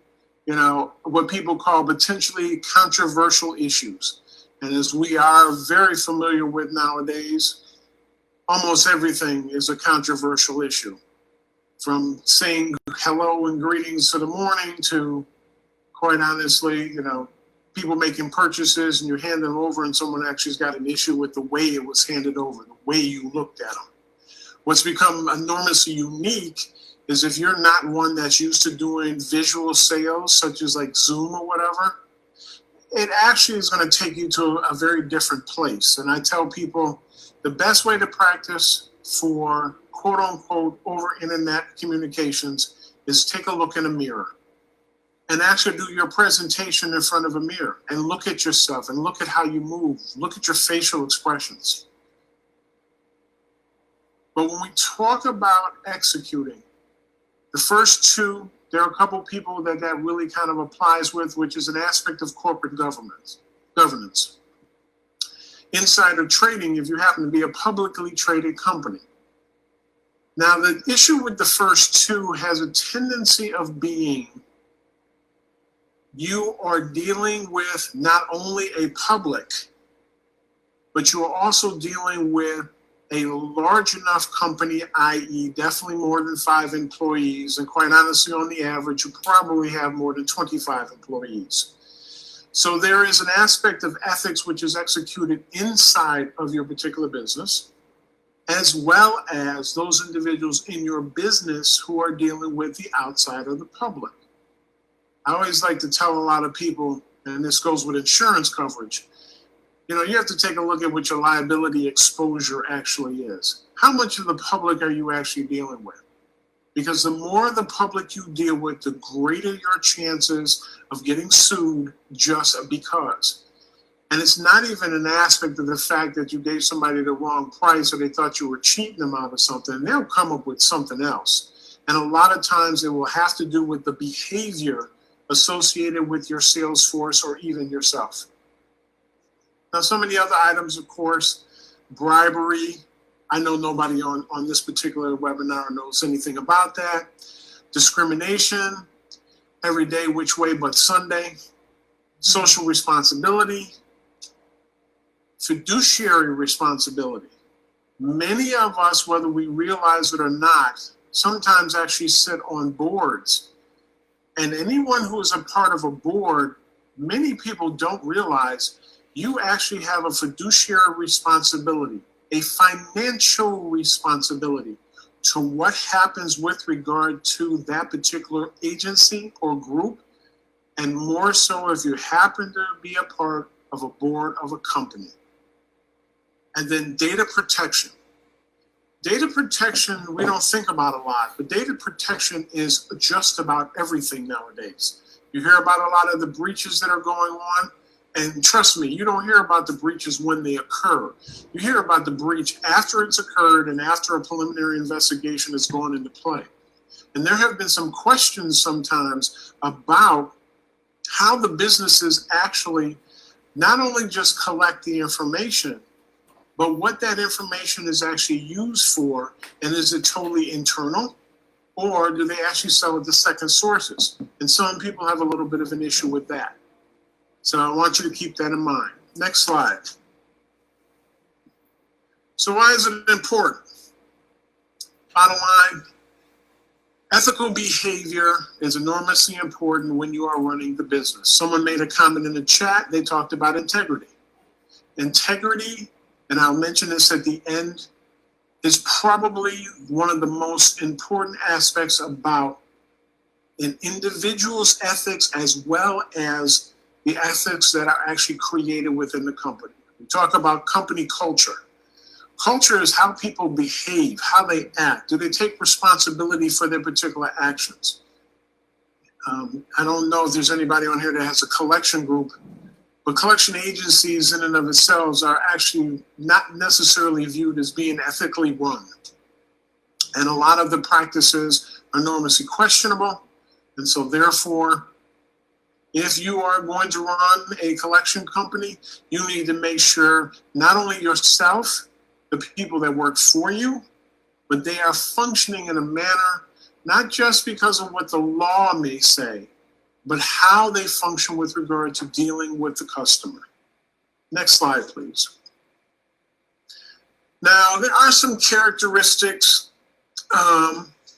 what people call potentially controversial issues. And as we are very familiar with nowadays, almost everything is a controversial issue. From saying hello and greetings to the morning to, quite honestly, people making purchases and you're handing them over and someone actually has got an issue with the way it was handed over, the way you looked at them. What's become enormously unique is if you're not one that's used to doing visual sales, such as like Zoom or whatever, it actually is going to take you to a very different place. And I tell people the best way to practice for quote unquote over internet communications is take a look in a mirror and actually do your presentation in front of a mirror and look at yourself and look at how you move, look at your facial expressions. But when we talk about executing, the first two, there are a couple people that really kind of applies with, which is an aspect of corporate governance. Insider trading, if you happen to be a publicly traded company. Now, the issue with the first two has a tendency of being you are dealing with not only a public, but you are also dealing with a large enough company, i.e. definitely more than 5 employees, and quite honestly, on the average, you probably have more than 25 employees. So there is an aspect of ethics which is executed inside of your particular business, as well as those individuals in your business who are dealing with the outside of the public. I always like to tell a lot of people, and this goes with insurance coverage, you have to take a look at what your liability exposure actually is. How much of the public are you actually dealing with? Because the more the public you deal with, the greater your chances of getting sued just because. And it's not even an aspect of the fact that you gave somebody the wrong price or they thought you were cheating them out of something. They'll come up with something else. And a lot of times it will have to do with the behavior associated with your sales force or even yourself. Now, some of the other items, of course, bribery. I know nobody on this particular webinar knows anything about that. Discrimination, every day, which way but Sunday. Social responsibility, fiduciary responsibility. Many of us, whether we realize it or not, sometimes actually sit on boards And anyone who is a part of a board, many people don't realize you actually have a fiduciary responsibility, a financial responsibility to what happens with regard to that particular agency or group, and more so if you happen to be a part of a board of a company. And then data protection. Data protection, we don't think about a lot, but data protection is just about everything nowadays. You hear about a lot of the breaches that are going on, and trust me, you don't hear about the breaches when they occur. You hear about the breach after it's occurred and after a preliminary investigation has gone into play. And there have been some questions sometimes about how the businesses actually not only just collect the information, but what that information is actually used for, and is it totally internal, or do they actually sell it to second sources? And some people have a little bit of an issue with that. So I want you to keep that in mind. Next slide. So why is it important? Bottom line, ethical behavior is enormously important when you are running the business. Someone made a comment in the chat, they talked about integrity. Integrity, and I'll mention this at the end, is probably one of the most important aspects about an individual's ethics, as well as the ethics that are actually created within the company. We talk about company culture. Culture is how people behave, how they act. Do they take responsibility for their particular actions? I don't know if there's anybody on here that has a collection group, but collection agencies in and of themselves are actually not necessarily viewed as being ethically run. And a lot of the practices are enormously questionable. And so therefore, if you are going to run a collection company, you need to make sure not only yourself, the people that work for you, but they are functioning in a manner, not just because of what the law may say, but how they function with regard to dealing with the customer. Next slide, please. Now, there are some characteristics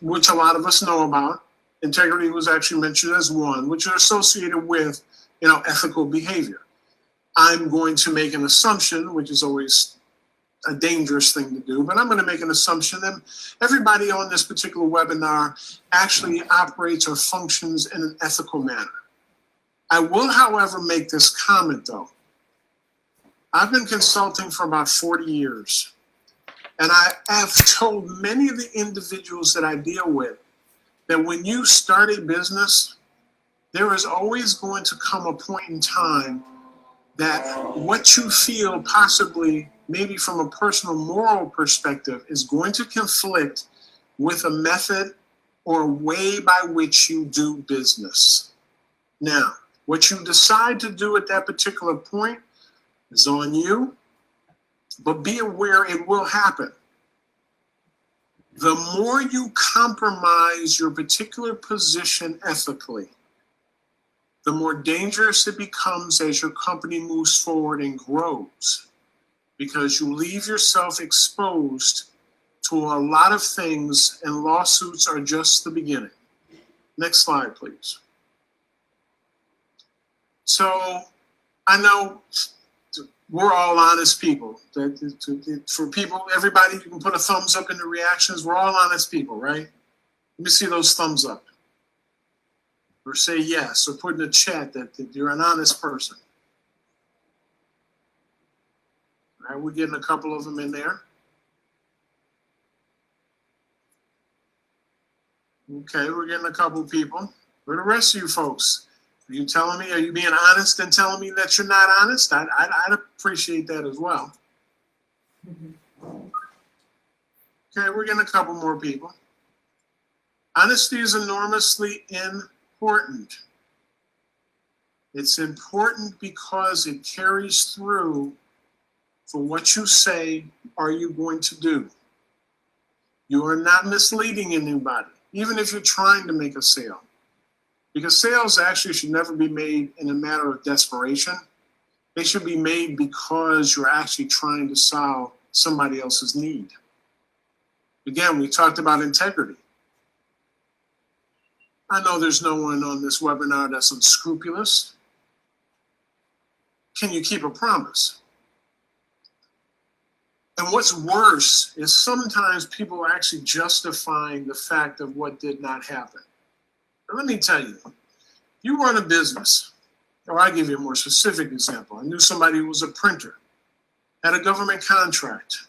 which a lot of us know about. Integrity was actually mentioned as one, which are associated with, ethical behavior. I'm going to make an assumption, which is always a dangerous thing to do, but I'm going to make an assumption that everybody on this particular webinar actually operates or functions in an ethical manner. I will, however, make this comment though. I've been consulting for about 40 years, and I have told many of the individuals that I deal with that when you start a business, there is always going to come a point in time that what you feel possibly, maybe from a personal moral perspective, is going to conflict with a method or way by which you do business. Now, what you decide to do at that particular point is on you, but be aware it will happen. The more you compromise your particular position ethically, the more dangerous it becomes as your company moves forward and grows, because you leave yourself exposed to a lot of things, and lawsuits are just the beginning. Next slide, please. So I know we're all honest people. For people, everybody, you can put a thumbs up in the reactions. We're all honest people, right? Let me see those thumbs up. Or say yes, or put in the chat that you're an honest person. All right, we're getting a couple of them in there. Okay, we're getting a couple people. Where are the rest of you folks? Are you telling me, are you being honest and telling me that you're not honest? I'd appreciate that as well. Okay, we're getting a couple more people. Honesty is enormously important. It's important because it carries through for what you say are you going to do. You are not misleading anybody, even if you're trying to make a sale. Because sales actually should never be made in a matter of desperation. They should be made because you're actually trying to solve somebody else's need. Again, we talked about integrity. I know there's no one on this webinar that's unscrupulous. Can you keep a promise? And what's worse is sometimes people are actually justifying the fact of what did not happen. Now, let me tell you, you run a business, or I'll give you a more specific example. I knew somebody who was a printer, had a government contract.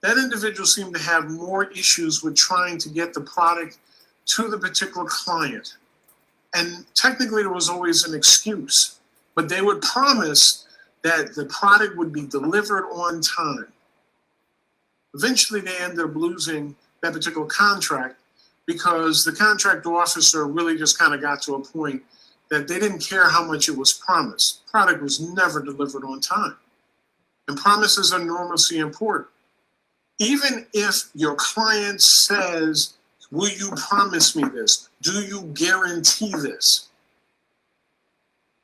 That individual seemed to have more issues with trying to get the product to the particular client. And technically there was always an excuse, but they would promise that the product would be delivered on time. Eventually they ended up losing that particular contract because the contract officer really just kind of got to a point that they didn't care how much it was promised. Product was never delivered on time. And promises are enormously important. Even if your client says, will you promise me this? Do you guarantee this?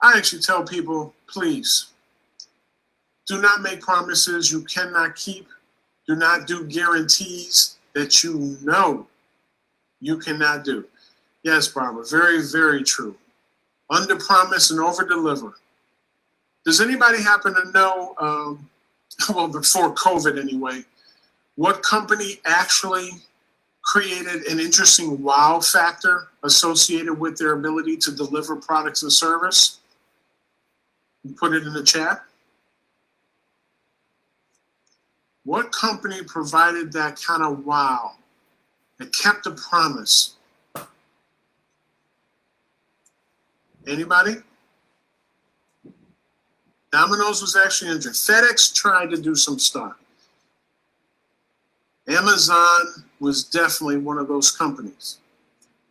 I actually tell people, please, do not make promises you cannot keep. Do not do guarantees that you know you cannot do. Yes, Barbara, very, very true. Under promise and over deliver. Does anybody happen to know, well, before COVID anyway, what company actually created an interesting wow factor associated with their ability to deliver products and service? You put it in the chat. What company provided that kind of wow that kept a promise? Anybody? Domino's was actually injured. FedEx tried to do some stuff. Amazon was definitely one of those companies.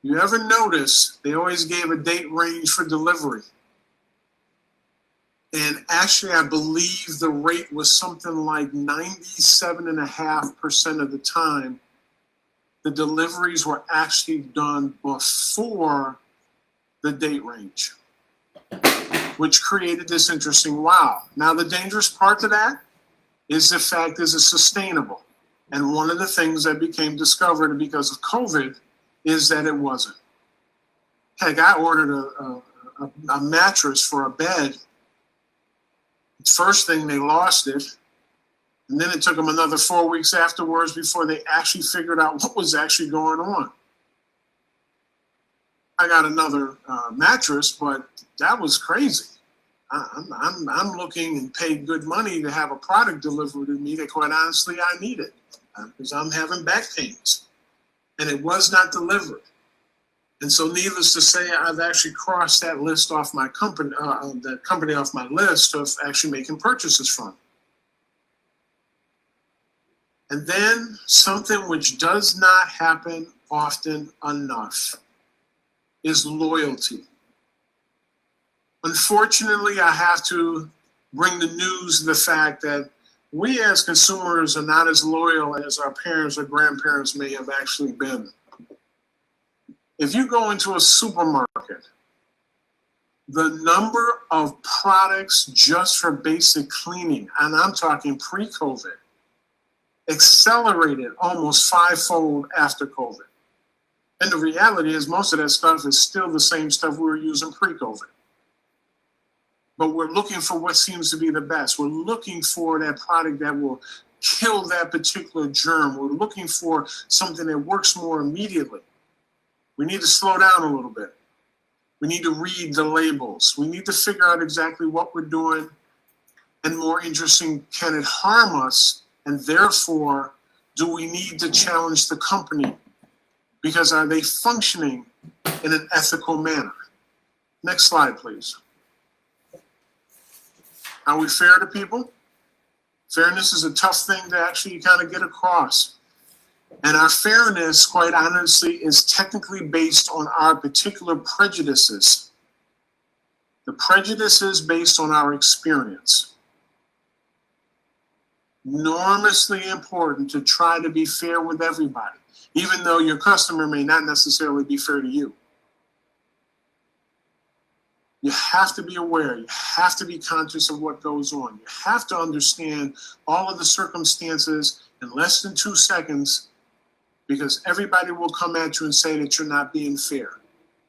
You ever notice they always gave a date range for delivery? And actually, I believe the rate was something like 97.5% of the time, the deliveries were actually done before the date range, which created this interesting wow. Now, the dangerous part to that is the fact is it's sustainable. And one of the things that became discovered because of COVID is that it wasn't. Heck, I ordered a mattress for a bed. First thing, they lost it. And then it took them another 4 weeks afterwards before they actually figured out what was actually going on. I got another mattress, but that was crazy. I'm looking and paid good money to have a product delivered to me that quite honestly I needed because I'm having back pains. And it was not delivered. And so needless to say, I've actually crossed that list off my company, that company off my list of actually making purchases from. And then something which does not happen often enough is loyalty. Unfortunately, I have to bring the news to the fact that we as consumers are not as loyal as our parents or grandparents may have actually been. If you go into a supermarket, the number of products just for basic cleaning, and I'm talking pre-COVID, accelerated almost fivefold after COVID. And the reality is most of that stuff is still the same stuff we were using pre-COVID. But we're looking for what seems to be the best. We're looking for that product that will kill that particular germ. We're looking for something that works more immediately. We need to slow down a little bit. We need to read the labels. We need to figure out exactly what we're doing. And more interesting, can it harm us? And therefore, do we need to challenge the company? Because are they functioning in an ethical manner? Next slide, please. Are we fair to people? Fairness is a tough thing to actually kind of get across. And our fairness, quite honestly, is technically based on our particular prejudices. The prejudices based on our experience. Enormously important to try to be fair with everybody, even though your customer may not necessarily be fair to you. You have to be aware. You have to be conscious of what goes on. You have to understand all of the circumstances in less than 2 seconds, because everybody will come at you and say that you're not being fair.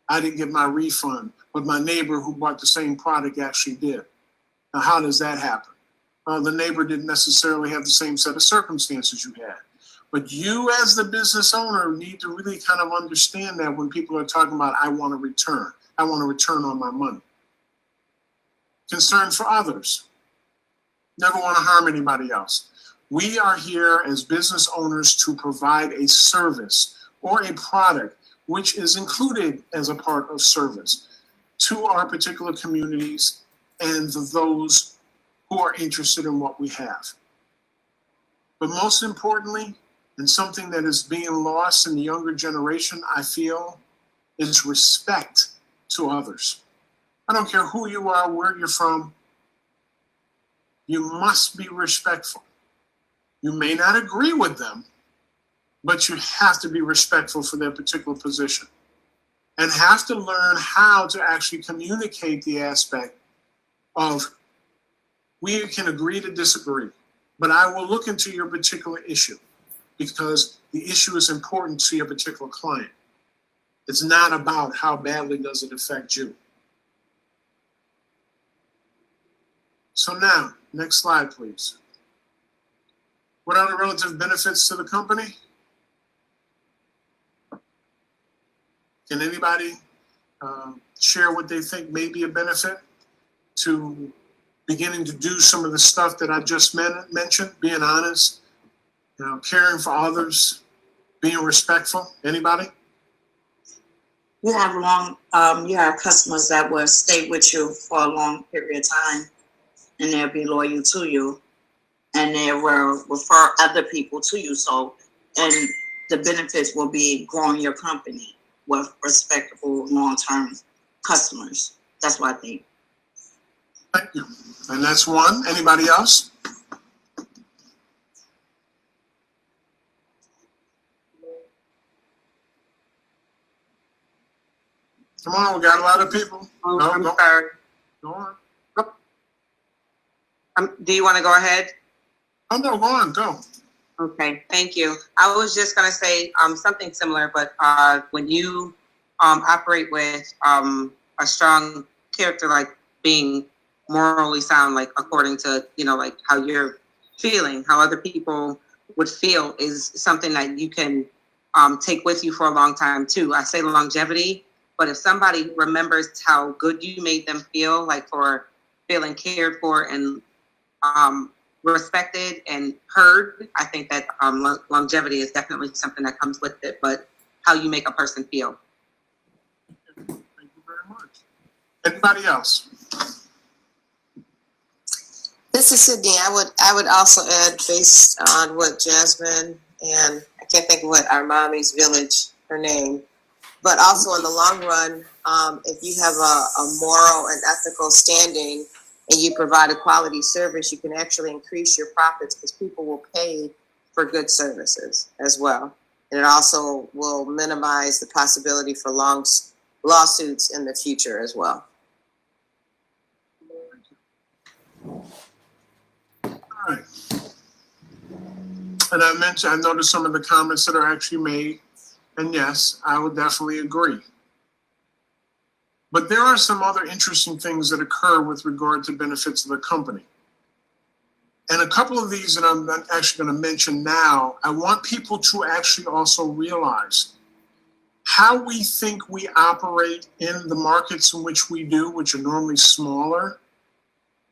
I didn't get my refund, but my neighbor who bought the same product actually did. Now, how does that happen? The neighbor didn't necessarily have the same set of circumstances you had. But you as the business owner need to really kind of understand that when people are talking about, I want a return. I want a return on my money. Concern for others. Never want to harm anybody else. We are here as business owners to provide a service or a product which is included as a part of service to our particular communities and those who are interested in what we have. But most importantly, and something that is being lost in the younger generation, I feel, is respect to others. I don't care who you are, where you're from, you must be respectful. You may not agree with them, but you have to be respectful for their particular position and have to learn how to actually communicate the aspect of we can agree to disagree, but I will look into your particular issue because the issue is important to your particular client. It's not about how badly does it affect you. So now, next slide, please. What are the relative benefits to the company? Can anybody share what they think may be a benefit to beginning to do some of the stuff that I just mentioned? Being honest, caring for others, being respectful. Anybody? You have customers that will stay with you for a long period of time, and they'll be loyal to you, and they will refer other people to you. So, and the benefits will be growing your company with respectable long-term customers. That's what I think. Thank you. And that's one. Anybody else? Come on, we got a lot of people. Oh, No, I'm go- sorry. Go on. Do you want to go ahead? Oh, no, go on, go. Okay, thank you. I was just going to say something similar, but when you operate with a strong character, like being morally sound, like according to, like how you're feeling, how other people would feel is something that you can take with you for a long time too. I say longevity, but if somebody remembers how good you made them feel, like for feeling cared for and respected and heard, I think that longevity is definitely something that comes with it, but how you make a person feel. Thank you very much. Anybody else? This is Sydney. I would also add, based on what Jasmine and I can't think of what our mommy's village, her name, but also in the long run, if you have a moral and ethical standing and you provide a quality service, you can actually increase your profits because people will pay for good services as well. And it also will minimize the possibility for lawsuits in the future as well. All right. And I noticed some of the comments that are actually made, and yes, I would definitely agree. But there are some other interesting things that occur with regard to benefits of the company. And a couple of these that I'm actually going to mention now, I want people to actually also realize how we think we operate in the markets in which we do, which are normally smaller,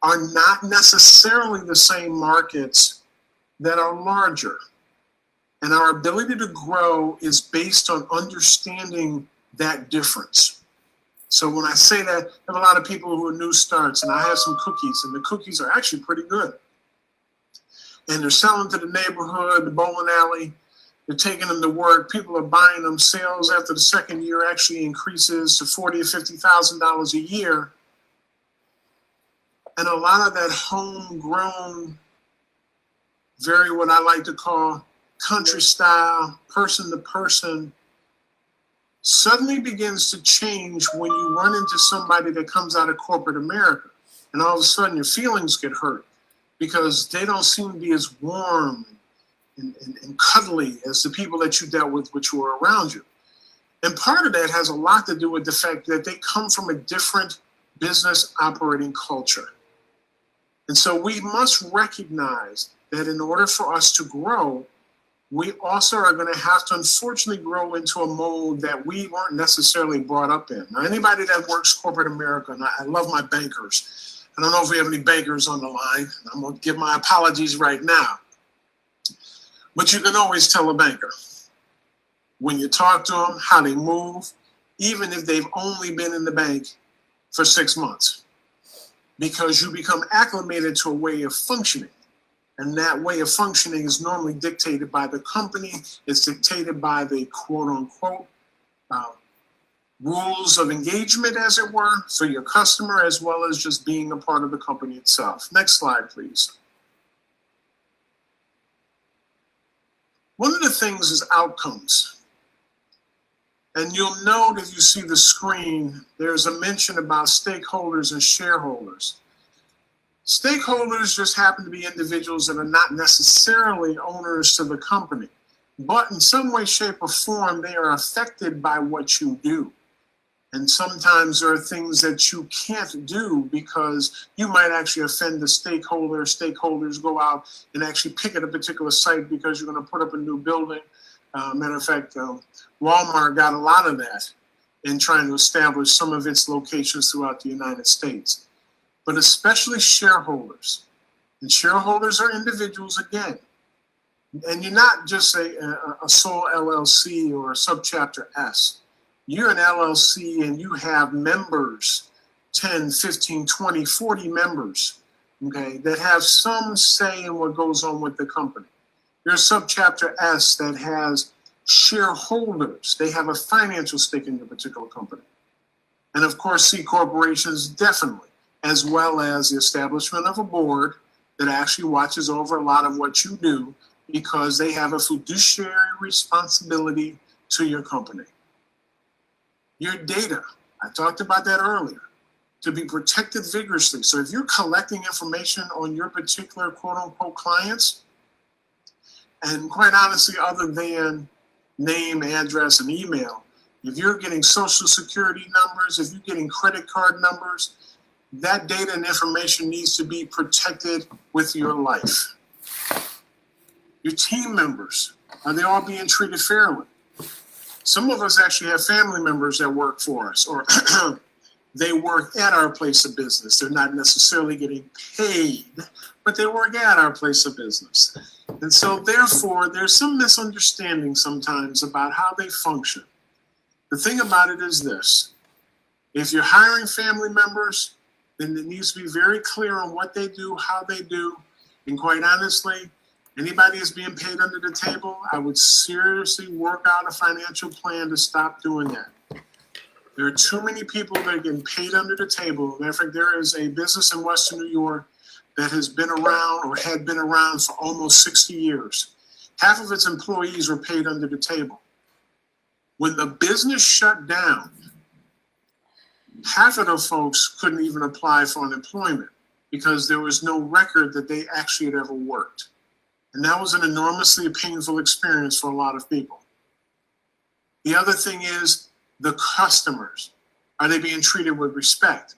are not necessarily the same markets that are larger. And our ability to grow is based on understanding that difference. So when I say that, I have a lot of people who are new starts, and I have some cookies, and the cookies are actually pretty good. And they're selling to the neighborhood, the bowling alley. They're taking them to work. People are buying them. Sales after the second year actually increases to $40,000 or $50,000 a year. And a lot of that homegrown, very what I like to call country style, person to person, suddenly begins to change when you run into somebody that comes out of corporate America. And all of a sudden your feelings get hurt because they don't seem to be as warm and cuddly as the people that you dealt with, which were around you. And part of that has a lot to do with the fact that they come from a different business operating culture. And so we must recognize that in order for us to grow, we also are going to have to unfortunately grow into a mode that we weren't necessarily brought up in. Now, anybody that works corporate America, and I love my bankers. I don't know if we have any bankers on the line. I'm going to give my apologies right now. But you can always tell a banker when you talk to them, how they move, even if they've only been in the bank for 6 months, because you become acclimated to a way of functioning. And that way of functioning is normally dictated by the company. It's dictated by the quote unquote rules of engagement, as it were, for your customer, as well as just being a part of the company itself. Next slide, please. One of the things is outcomes. And you'll note if you see the screen, there's a mention about stakeholders and shareholders. Stakeholders just happen to be individuals that are not necessarily owners to the company, but in some way, shape, or form, they are affected by what you do. And sometimes there are things that you can't do because you might actually offend the stakeholder. Stakeholders go out and actually pick at a particular site because you're going to put up a new building. Matter of fact, Walmart got a lot of that in trying to establish some of its locations throughout the United States. But especially shareholders. And shareholders are individuals again. And you're not just a sole LLC or a subchapter S. You're an LLC and you have members, 10, 15, 20, 40 members, okay, that have some say in what goes on with the company. You're a subchapter S that has shareholders. They have a financial stake in your particular company. And of course, C corporations definitely, as well as the establishment of a board that actually watches over a lot of what you do because they have a fiduciary responsibility to your company. Your data, I talked about that earlier, to be protected vigorously. So if you're collecting information on your particular quote-unquote clients, and quite honestly, other than name, address, and email, if you're getting social security numbers, if you're getting credit card numbers, that data and information needs to be protected with your life. Your team members, are they all being treated fairly? Some of us actually have family members that work for us, or they work at our place of business. They're not necessarily getting paid, but they work at our place of business. And so therefore, there's some misunderstanding sometimes about how they function. The thing about it is this: if you're hiring family members, then it needs to be very clear on what they do, how they do, and quite honestly, anybody that's being paid under the table, I would seriously work out a financial plan to stop doing that. There are too many people that are getting paid under the table. Matter of fact, there is a business in Western New York that has been around or had been around for almost 60 years. Half of its employees were paid under the table. When the business shut down, half of those folks couldn't even apply for unemployment because there was no record that they actually had ever worked. And that was an enormously painful experience for a lot of people. The other thing is the customers. Are they being treated with respect?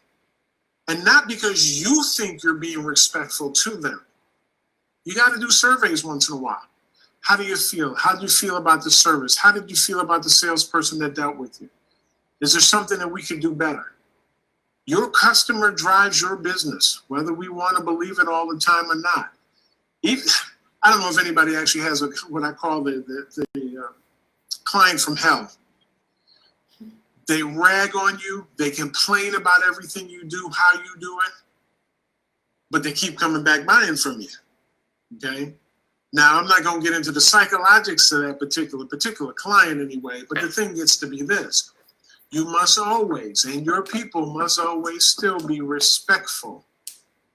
And not because you think you're being respectful to them. You got to do surveys once in a while. How do you feel? How do you feel about the service? How did you feel about the salesperson that dealt with you? Is there something that we could do better? Your customer drives your business, whether we want to believe it all the time or not. I don't know if anybody actually has what I call the client from hell. They rag on you. They complain about everything you do, how you do it, but they keep coming back buying from you. Okay. Now, I'm not going to get into the psychologics of that particular client anyway, but the thing gets to be this. You must always, and your people must always still be respectful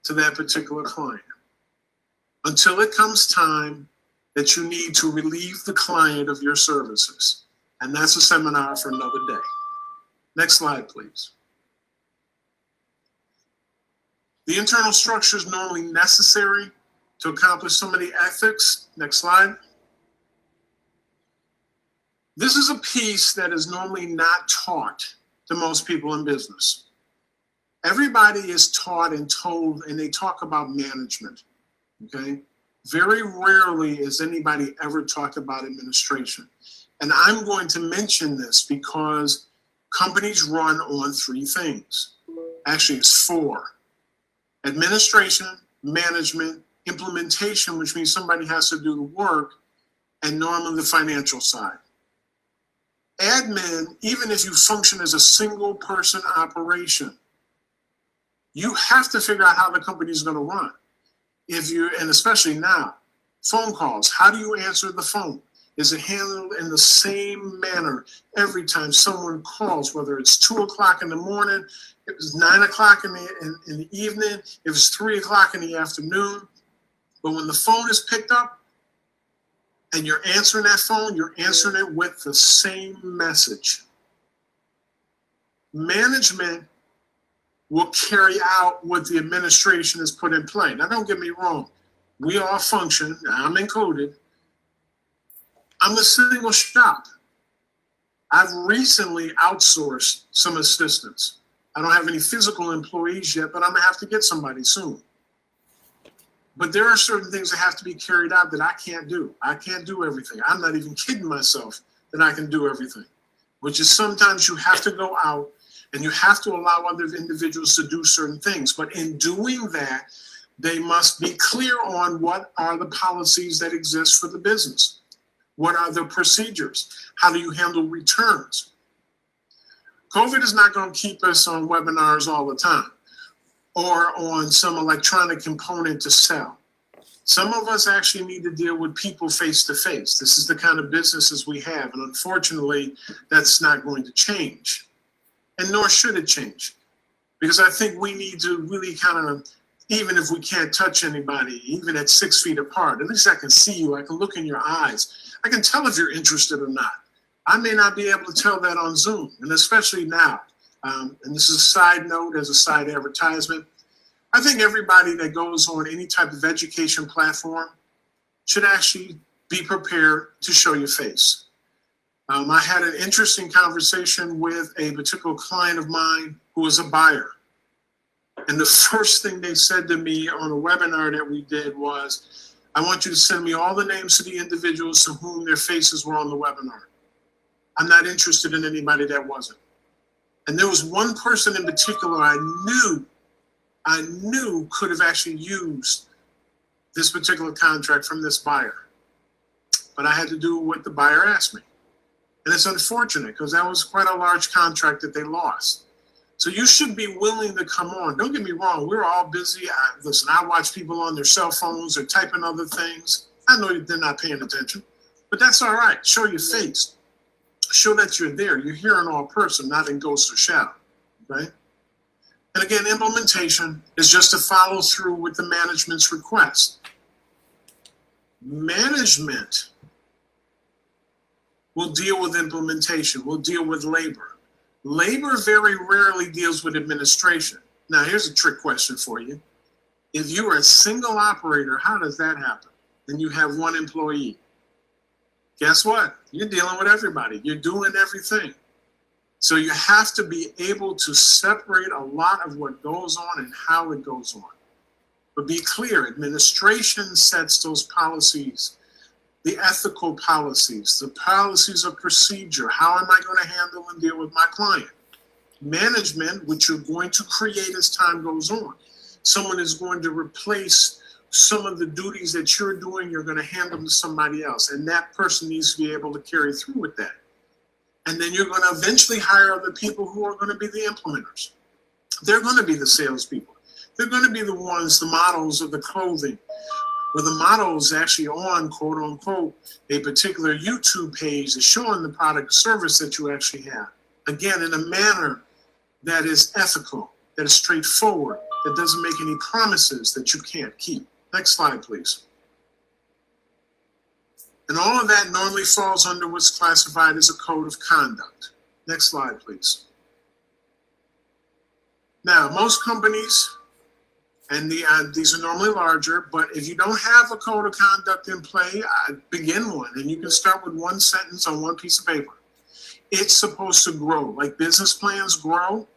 to that particular client until it comes time that you need to relieve the client of your services. And that's a seminar for another day. Next slide, please. The internal structure is normally necessary to accomplish some of the ethics. Next slide. This is a piece that is normally not taught to most people in business. Everybody is taught and told, and they talk about management, okay? Very rarely is anybody ever talked about administration. And I'm going to mention this because companies run on three things. Actually, it's four. Administration, management, implementation, which means somebody has to do the work, and normally the financial side. Admin, even if you function as a single person operation, you have to figure out how the company is going to run. And especially now, phone calls, how do you answer the phone? Is it handled in the same manner every time someone calls, whether it's 2 o'clock in the morning, it was 9 o'clock in the evening, it was 3 o'clock in the afternoon. But when the phone is picked up and you're answering that phone, you're answering it with the same message. Management will carry out what the administration has put in play. Now, don't get me wrong. We all function, I'm included. I'm a single shop. I've recently outsourced some assistants. I don't have any physical employees yet, but I'm gonna have to get somebody soon. But there are certain things that have to be carried out that I can't do. I can't do everything. I'm not even kidding myself that I can do everything, which is sometimes you have to go out and you have to allow other individuals to do certain things. But in doing that, they must be clear on what are the policies that exist for the business. What are the procedures? How do you handle returns? COVID is not going to keep us on webinars all the time or on some electronic component to sell. Some of us actually need to deal with people face to face. This is the kind of businesses we have. And unfortunately, that's not going to change. And nor should it change. Because I think we need to really kind of, even if we can't touch anybody, even at 6 feet apart, at least I can see you, I can look in your eyes. I can tell if you're interested or not. I may not be able to tell that on Zoom, and especially now. And this is a side note as a side advertisement. I think everybody that goes on any type of education platform should actually be prepared to show your face. I had an interesting conversation with a particular client of mine who was a buyer. And the first thing they said to me on a webinar that we did was, I want you to send me all the names of the individuals to whom their faces were on the webinar. I'm not interested in anybody that wasn't. And there was one person in particular I knew could have actually used this particular contract from this buyer. But I had to do what the buyer asked me. And it's unfortunate because that was quite a large contract that they lost. So you should be willing to come on. Don't get me wrong, we're all busy. Listen, I watch people on their cell phones or typing other things. I know they're not paying attention, but that's all right. Show your face. Show that you're there. You're here in all person, not in ghost or shadow, right? And again, implementation is just to follow through with the management's request. Management will deal with implementation, will deal with labor. Labor very rarely deals with administration. Now, here's a trick question for you. If you are a single operator, how does that happen? And you have one employee. Guess what? You're dealing with everybody. You're doing everything. So you have to be able to separate a lot of what goes on and how it goes on. But be clear, administration sets those policies, the ethical policies, the policies of procedure. How am I going to handle and deal with my client? Management, which you're going to create as time goes on. Someone is going to replace some of the duties that you're doing, you're going to hand them to somebody else. And that person needs to be able to carry through with that. And then you're going to eventually hire other people who are going to be the implementers. They're going to be the salespeople. They're going to be the ones, the models of the clothing, where the model is actually on, quote unquote, a particular YouTube page that's showing the product or service that you actually have. Again, in a manner that is ethical, that is straightforward, that doesn't make any promises that you can't keep. Next slide, please. And all of that normally falls under what's classified as a code of conduct. Next slide, please. Now, most companies And these are normally larger, but if you don't have a code of conduct in play, begin one. And you can start with one sentence on one piece of paper. It's supposed to grow. Like business plans grow,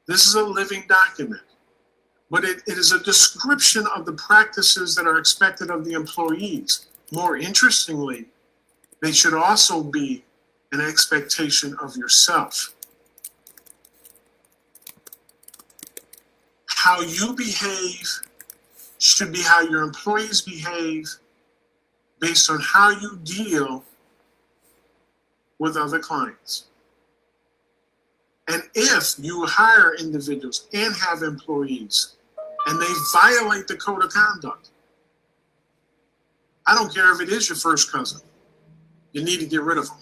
this is a living document. But it is a description of the practices that are expected of the employees. More interestingly, they should also be an expectation of yourself. How you behave should be how your employees behave based on how you deal with other clients. And if you hire individuals and have employees and they violate the code of conduct, I don't care if it is your first cousin, you need to get rid of them.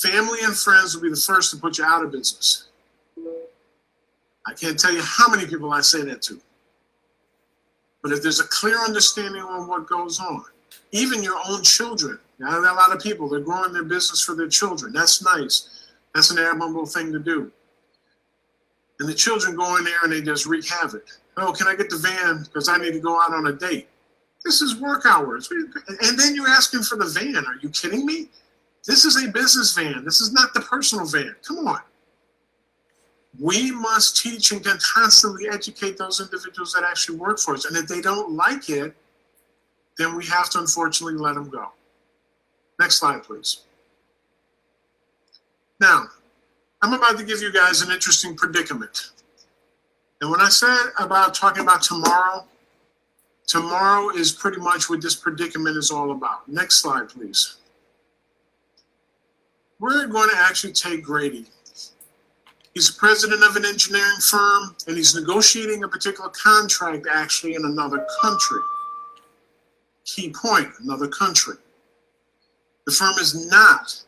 Family and friends will be the first to put you out of business. I can't tell you how many people I say that to. But if there's a clear understanding on what goes on, even your own children, now there are a lot of people, they're growing their business for their children. That's nice. That's an admirable thing to do. And the children go in there and they just wreak havoc. Oh, can I get the van because I need to go out on a date? This is work hours. And then you're asking for the van. Are you kidding me? This is a business van. This is not the personal van. Come on. We must teach and can constantly educate those individuals that actually work for us. And if they don't like it, then we have to unfortunately let them go. Next slide, please. Now, I'm about to give you guys an interesting predicament. And when I said about talking about tomorrow, tomorrow is pretty much what this predicament is all about. Next slide, please. We're going to actually take Grady. He's the president of an engineering firm, and he's negotiating a particular contract actually in another country. Key point, another country. The firm has not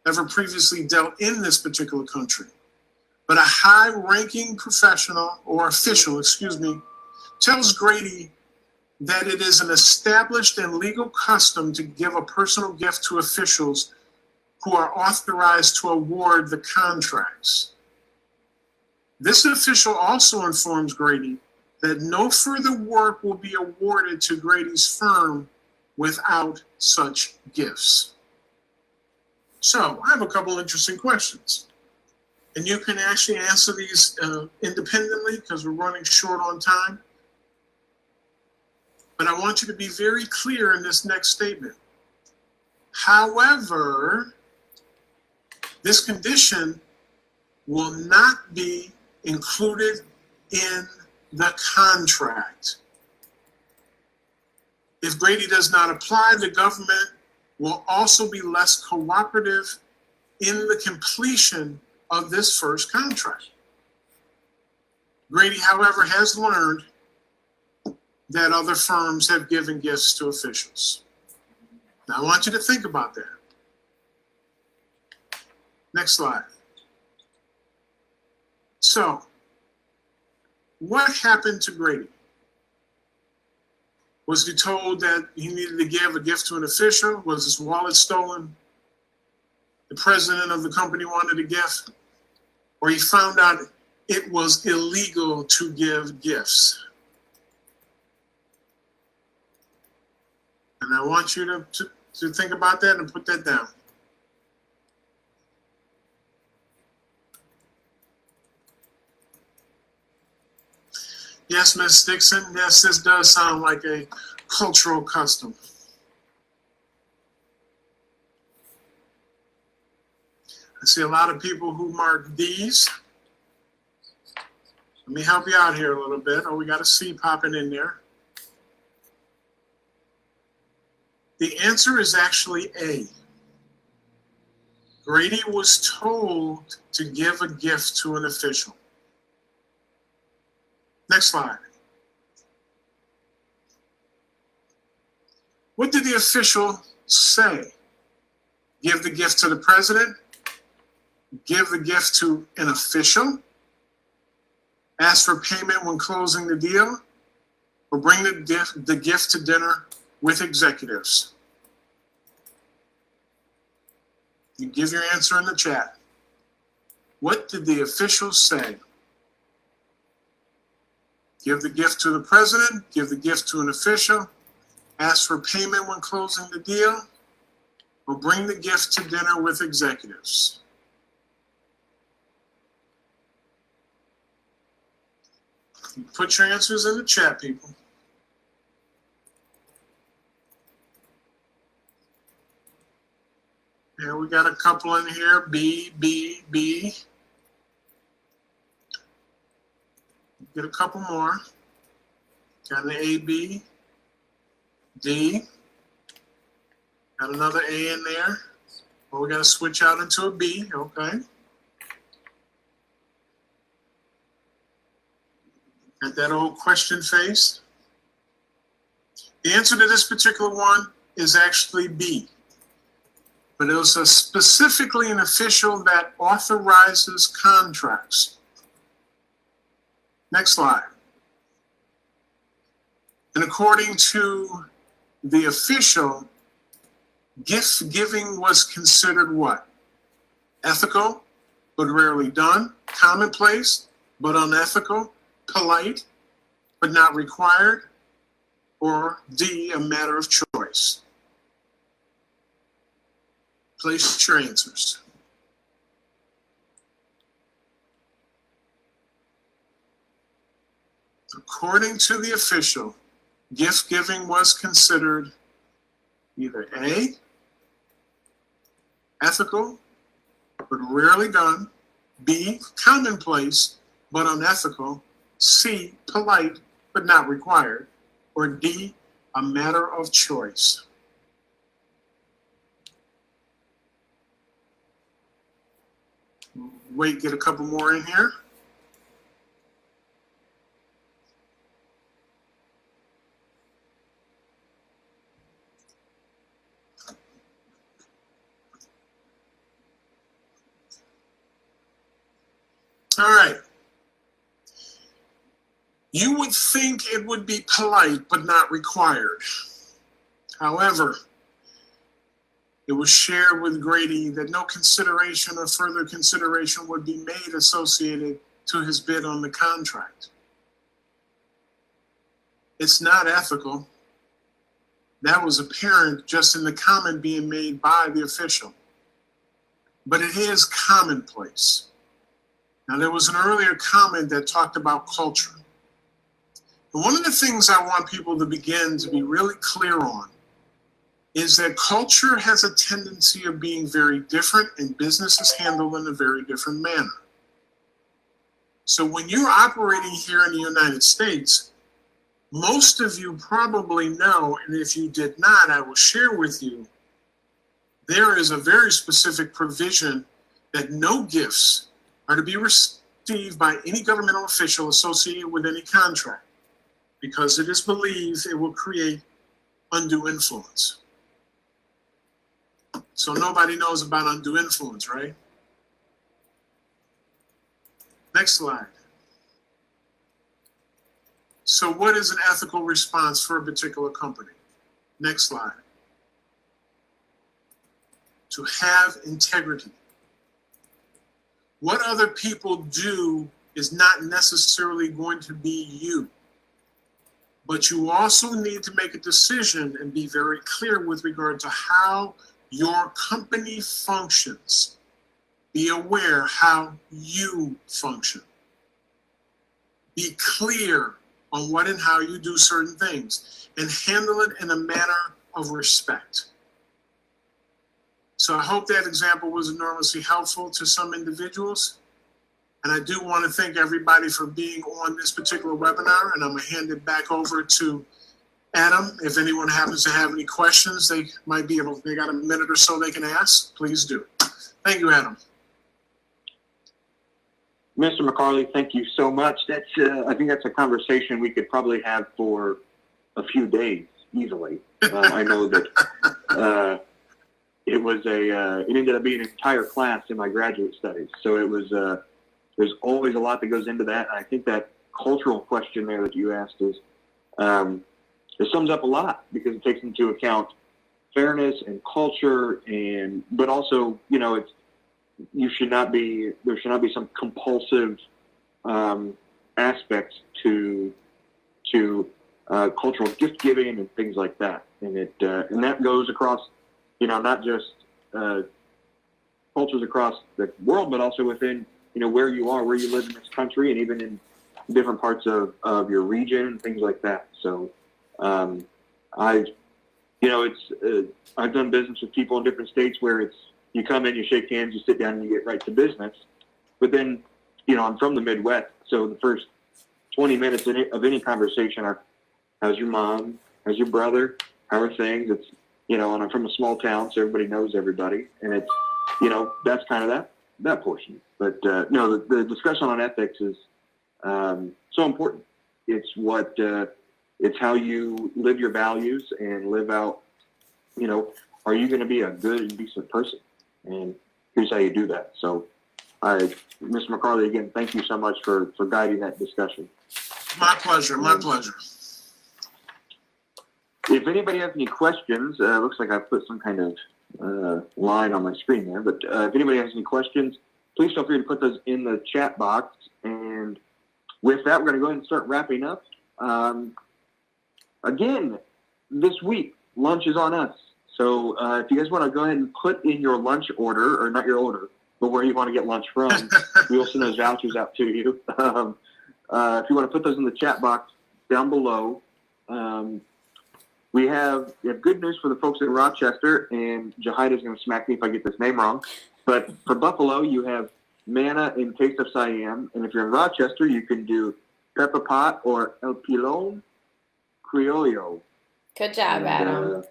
ever previously dealt in this particular country, but a high-ranking professional or official, tells Grady that it is an established and legal custom to give a personal gift to officials who are authorized to award the contracts. This official also informs Grady that no further work will be awarded to Grady's firm without such gifts. So I have a couple interesting questions. And you can actually answer these independently because we're running short on time. But I want you to be very clear in this next statement. However, this condition will not be included in the contract. If Grady does not apply, the government will also be less cooperative in the completion of this first contract. Grady, however, has learned that other firms have given gifts to officials. Now, I want you to think about that. Next slide. So, what happened to Grady? Was he told that he needed to give a gift to an official? Was his wallet stolen? The president of the company wanted a gift? Or he found out it was illegal to give gifts? And I want you to think about that and put that down. Yes, Ms. Dixon, yes, this does sound like a cultural custom. I see a lot of people who mark D's. Let me help you out here a little bit. Oh, we got a C popping in there. The answer is actually A. Grady was told to give a gift to an official. Next slide. What did the official say? Give the gift to the president? Give the gift to an official? Ask for payment when closing the deal? Or bring the gift to dinner with executives? You give your answer in the chat. What did the official say? Give the gift to the president, give the gift to an official, ask for payment when closing the deal, or bring the gift to dinner with executives. Put your answers in the chat, people. Yeah, we got a couple in here. B, B, B. Get a couple more. Got an A, B, D. Got another A in there. Well, we got to switch out into a B. Okay. Got that old question face. The answer to this particular one is actually B. But it was specifically an official that authorizes contracts. Next slide. And according to the official, gift giving was considered what? Ethical, but rarely done. Commonplace, but unethical. Polite, but not required. Or D, a matter of choice. Place your answers. According to the official, gift giving was considered either A, ethical, but rarely done, B, commonplace, but unethical, C, polite, but not required, or D, a matter of choice. Wait, get a couple more in here. All right. You would think it would be polite, but not required. However, it was shared with Grady that no consideration or further consideration would be made associated to his bid on the contract. It's not ethical. That was apparent just in the comment being made by the official. But it is commonplace. Now, there was an earlier comment that talked about culture. And one of the things I want people to begin to be really clear on is that culture has a tendency of being very different and business is handled in a very different manner. So when you're operating here in the United States, most of you probably know, and if you did not, I will share with you, there is a very specific provision that no gifts are to be received by any governmental official associated with any contract, because it is believed it will create undue influence. So nobody knows about undue influence, right? Next slide. So what is an ethical response for a particular company? Next slide. To have integrity. What other people do is not necessarily going to be you. But you also need to make a decision and be very clear with regard to how your company functions. Be aware how you function. Be clear on what and how you do certain things and handle it in a manner of respect. So I hope that example was enormously helpful to some individuals. And I do want to thank everybody for being on this particular webinar, and I'm going to hand it back over to Adam. If anyone happens to have any questions, they might be able, they got a minute or so they can ask, please do. Thank you, Adam. Mr. McCarley, thank you so much. That's I think that's a conversation we could probably have for a few days easily. I know that it ended up being an entire class in my graduate studies. So it was there's always a lot that goes into that. And I think that cultural question there that you asked is it sums up a lot, because it takes into account fairness and culture, but also, you know, there should not be some compulsive aspects to to cultural gift giving and things like that. And and that goes across, not just cultures across the world, but also within, where you are, where you live in this country, and even in different parts of your region and things like that. So I've done business with people in different states where it's, you come in, you shake hands, you sit down, and you get right to business. But then, I'm from the Midwest, so the first 20 minutes of any conversation are, how's your mom? How's your brother? How are things? It's, and I'm from a small town, so everybody knows everybody. And it's, that's kind of that portion. But, no, the discussion on ethics is so important. It's it's how you live your values and live out, are you going to be a good and decent person? And here's how you do that. So, Mr. McCarley, again, thank you so much for guiding that discussion. My pleasure. My pleasure. If anybody has any questions, looks like I've put some kind of line on my screen there, but if anybody has any questions, please feel free to put those in the chat box. And with that, we're going to go ahead and start wrapping up. Again, this week, lunch is on us. So if you guys want to go ahead and put in your lunch order, or not your order, but where you want to get lunch from, we will send those vouchers out to you. If you want to put those in the chat box down below. We have good news for the folks in Rochester, and Jahida's going to smack me if I get this name wrong. But for Buffalo, you have Manna and Taste of Siam. And if you're in Rochester, you can do Pepper Pot or El Pilon Criollo. Good job, Adam.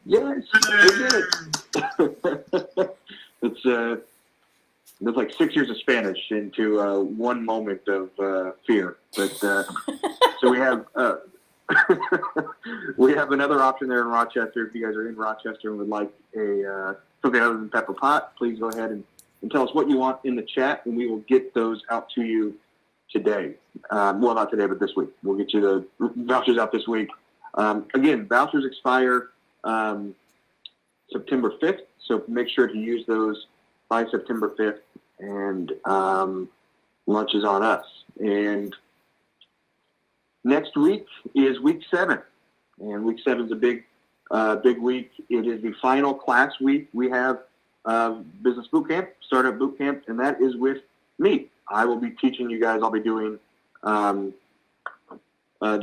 Yes, they did. It's like 6 years of Spanish into 1 moment of fear. But so we have we have another option there in Rochester. If you guys are in Rochester and would like something other than Pepper Pot, please go ahead and tell us what you want in the chat, and we will get those out to you today. Well, not today, but this week. We'll get you the vouchers out this week. Again, vouchers expire September 5th, so make sure to use those by September 5th, and lunch is on us. And next week is week 7, and week 7 is a big week. It is the final class week. We have business boot camp, startup boot camp, and that is with me. I will be teaching you guys. I'll be doing the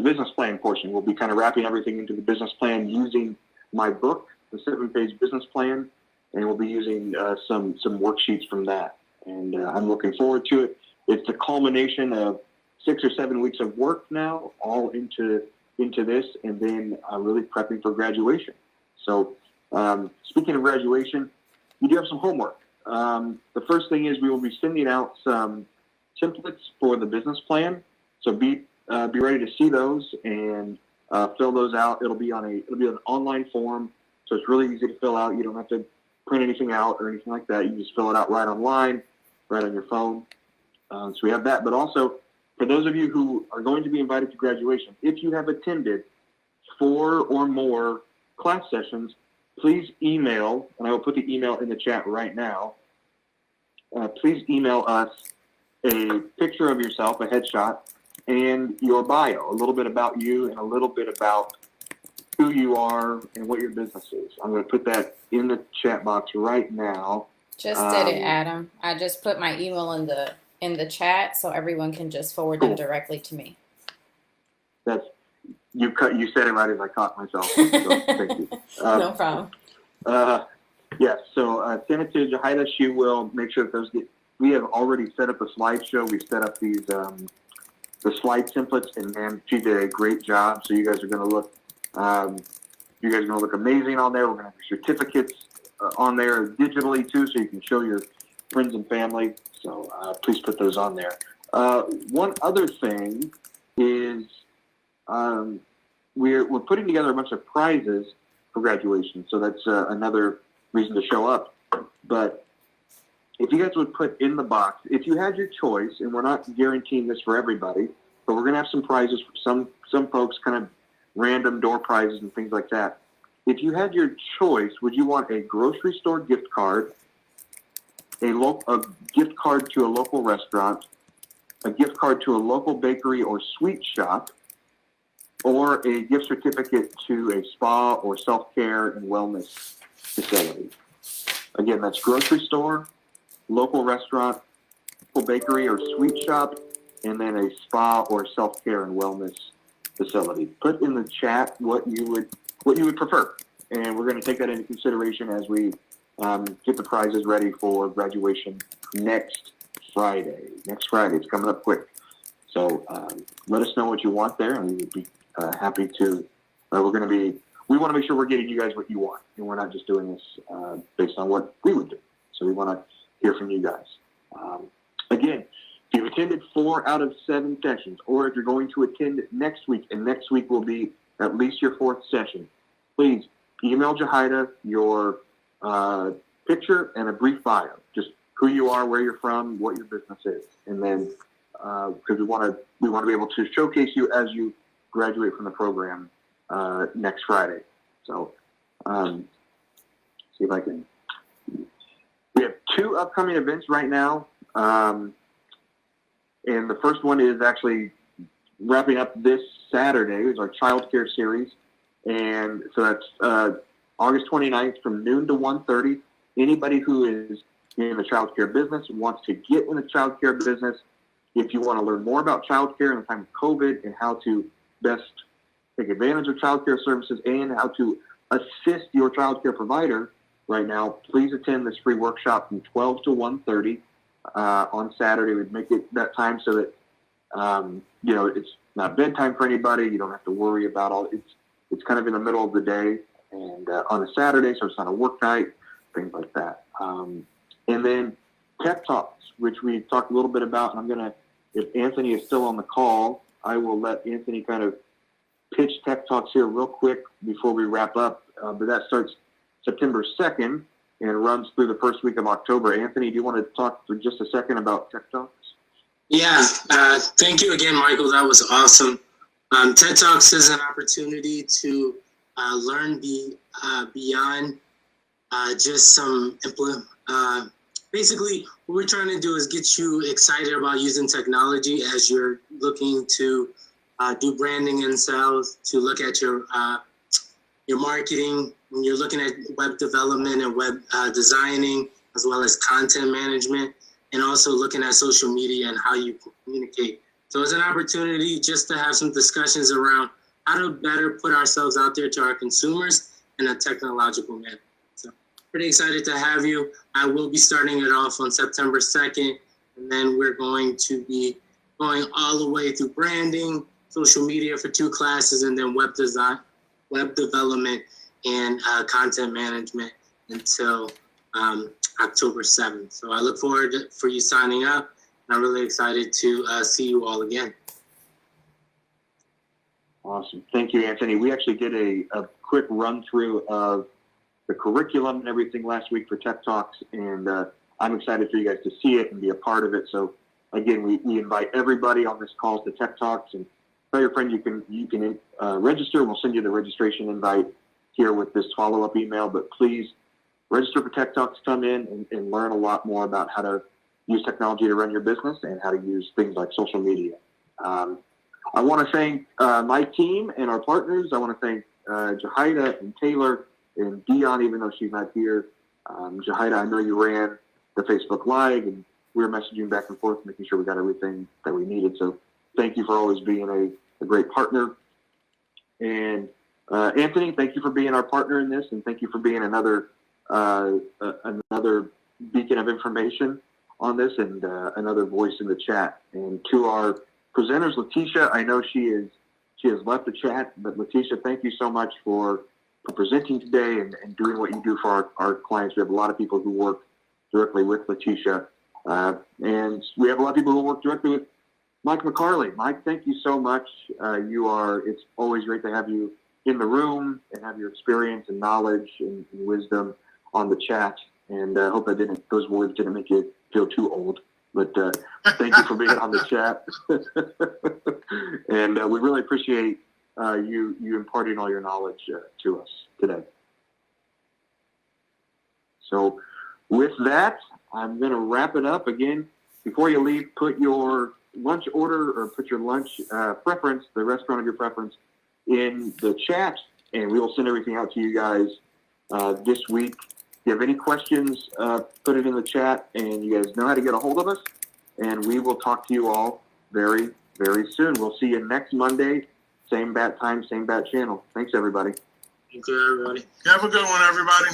business plan portion. We'll be kind of wrapping everything into the business plan using my book, the 7-page business plan, and we'll be using some worksheets from that. And I'm looking forward to it. It's the culmination of 6 or 7 weeks of work now, all into this, and then really prepping for graduation. So speaking of graduation, you do have some homework. The first thing is we will be sending out some templates for the business plan. So be ready to see those and fill those out. It'll be an online form, so it's really easy to fill out. You don't have to print anything out or anything like that. You just fill it out right online, right on your phone. So we have that. But also, for those of you who are going to be invited to graduation, if you have attended 4 or more class sessions, please email, and I will put the email in the chat right now. Please email us a picture of yourself, a headshot, and your bio, a little bit about you and a little bit about who you are and what your business is. I'm going to put that in the chat box right now. Just did it, Adam. I just put my email in the chat so everyone can just forward them directly to me. You said it right as I caught myself. So thank you. No problem. Yes. So send it to Jahida. She will make sure that those get. We have already set up a slideshow. We've set up these the slide templates, and man, she did a great job. So you guys are going to look. You guys are going to look amazing on there. We're going to have certificates on there digitally too, so you can show your friends and family. So please put those on there. One other thing is we're putting together a bunch of prizes for graduation. So that's another reason to show up. But if you guys would put in the box, if you had your choice, and we're not guaranteeing this for everybody, but we're going to have some prizes for some folks, kind of random door prizes and things like that. If you had your choice, would you want a grocery store gift card, a gift card to a local restaurant, a gift card to a local bakery or sweet shop, or a gift certificate to a spa or self-care and wellness facility. Again, that's grocery store, local restaurant, local bakery or sweet shop, and then a spa or self-care and wellness facility. Put in the chat what you would prefer, and we're going to take that into consideration as we get the prizes ready for graduation next Friday. Next Friday, it's coming up quick. So let us know what you want there, and we would be happy to. We want to make sure we're getting you guys what you want, and we're not just doing this based on what we would do. So we want to hear from you guys. Again, if you've attended 4 out of 7 sessions, or if you're going to attend next week, and next week will be at least your 4th session, please email Jahida your picture and a brief bio, just who you are, where you're from, what your business is, and then because we want to be able to showcase you as you graduate from the program next Friday. So see if I can. We have 2 upcoming events right now. And the first one is actually wrapping up this Saturday. It's our child care series. And so that's August 29th from noon to 1:30. Anybody who is in the child care business, wants to get in the child care business, if you want to learn more about child care in the time of COVID and how to best take advantage of child care services and how to assist your child care provider right now, please attend this free workshop from 12 to 1:30 on Saturday. We'd make it that time so that it's not bedtime for anybody. You don't have to worry about all. It's kind of in the middle of the day and on a Saturday, so it's not a work night, things like that. And then Tech Talks, which we talked a little bit about. And if Anthony is still on the call, I will let Anthony kind of pitch Tech Talks here real quick before we wrap up. But that starts September 2nd and runs through the first week of October. Anthony, do you want to talk for just a second about Tech Talks? Yeah, thank you again, Michael. That was awesome. TED Talks is an opportunity to learn beyond just some basically, what we're trying to do is get you excited about using technology as you're looking to do branding and sales, to look at your marketing, when you're looking at web development and web designing, as well as content management, and also looking at social media and how you communicate. So it's an opportunity just to have some discussions around how to better put ourselves out there to our consumers in a technological manner. So pretty excited to have you. I will be starting it off on September 2nd, and then we're going to be going all the way through branding, social media for 2 classes, and then web design, web development, and content management until October 7th. So I look forward for you signing up. I'm really excited to see you all again. Awesome. Thank you, Anthony. We actually did a quick run through of the curriculum and everything last week for Tech Talks, and I'm excited for you guys to see it and be a part of it. So again, we invite everybody on this call to Tech Talks, and tell your friend you can register. We'll send you the registration invite here with this follow-up email, but please register for Tech Talks, come in and learn a lot more about how to use technology to run your business and how to use things like social media. I want to thank my team and our partners. I want to thank Jahida and Taylor and Dion, even though she's not here. Jahida, I know you ran the Facebook Live, and we were messaging back and forth, making sure we got everything that we needed. So thank you for always being a great partner. And Anthony, thank you for being our partner in this, and thank you for being another beacon of information on this, and another voice in the chat. And to our presenters, Letitia, I know she has left the chat, but Letitia, thank you so much for presenting today and doing what you do for our clients. We have a lot of people who work directly with Letitia, and we have a lot of people who work directly with Mike McCarley. Mike, thank you so much. It's always great to have you in the room and have your experience and knowledge and wisdom on the chat. And I hope those words didn't make you feel too old. But thank you for being on the chat. And we really appreciate you imparting all your knowledge to us today. So with that, I'm going to wrap it up. Again, before you leave, put your lunch order or put your lunch preference, the restaurant of your preference, in the chat, and we will send everything out to you guys this week. If you have any questions, put it in the chat, and you guys know how to get a hold of us, and we will talk to you all very, very soon. We'll see you next Monday, same bat time, same bat channel. Thanks, everybody. Thank you, everybody. Have a good one, everybody.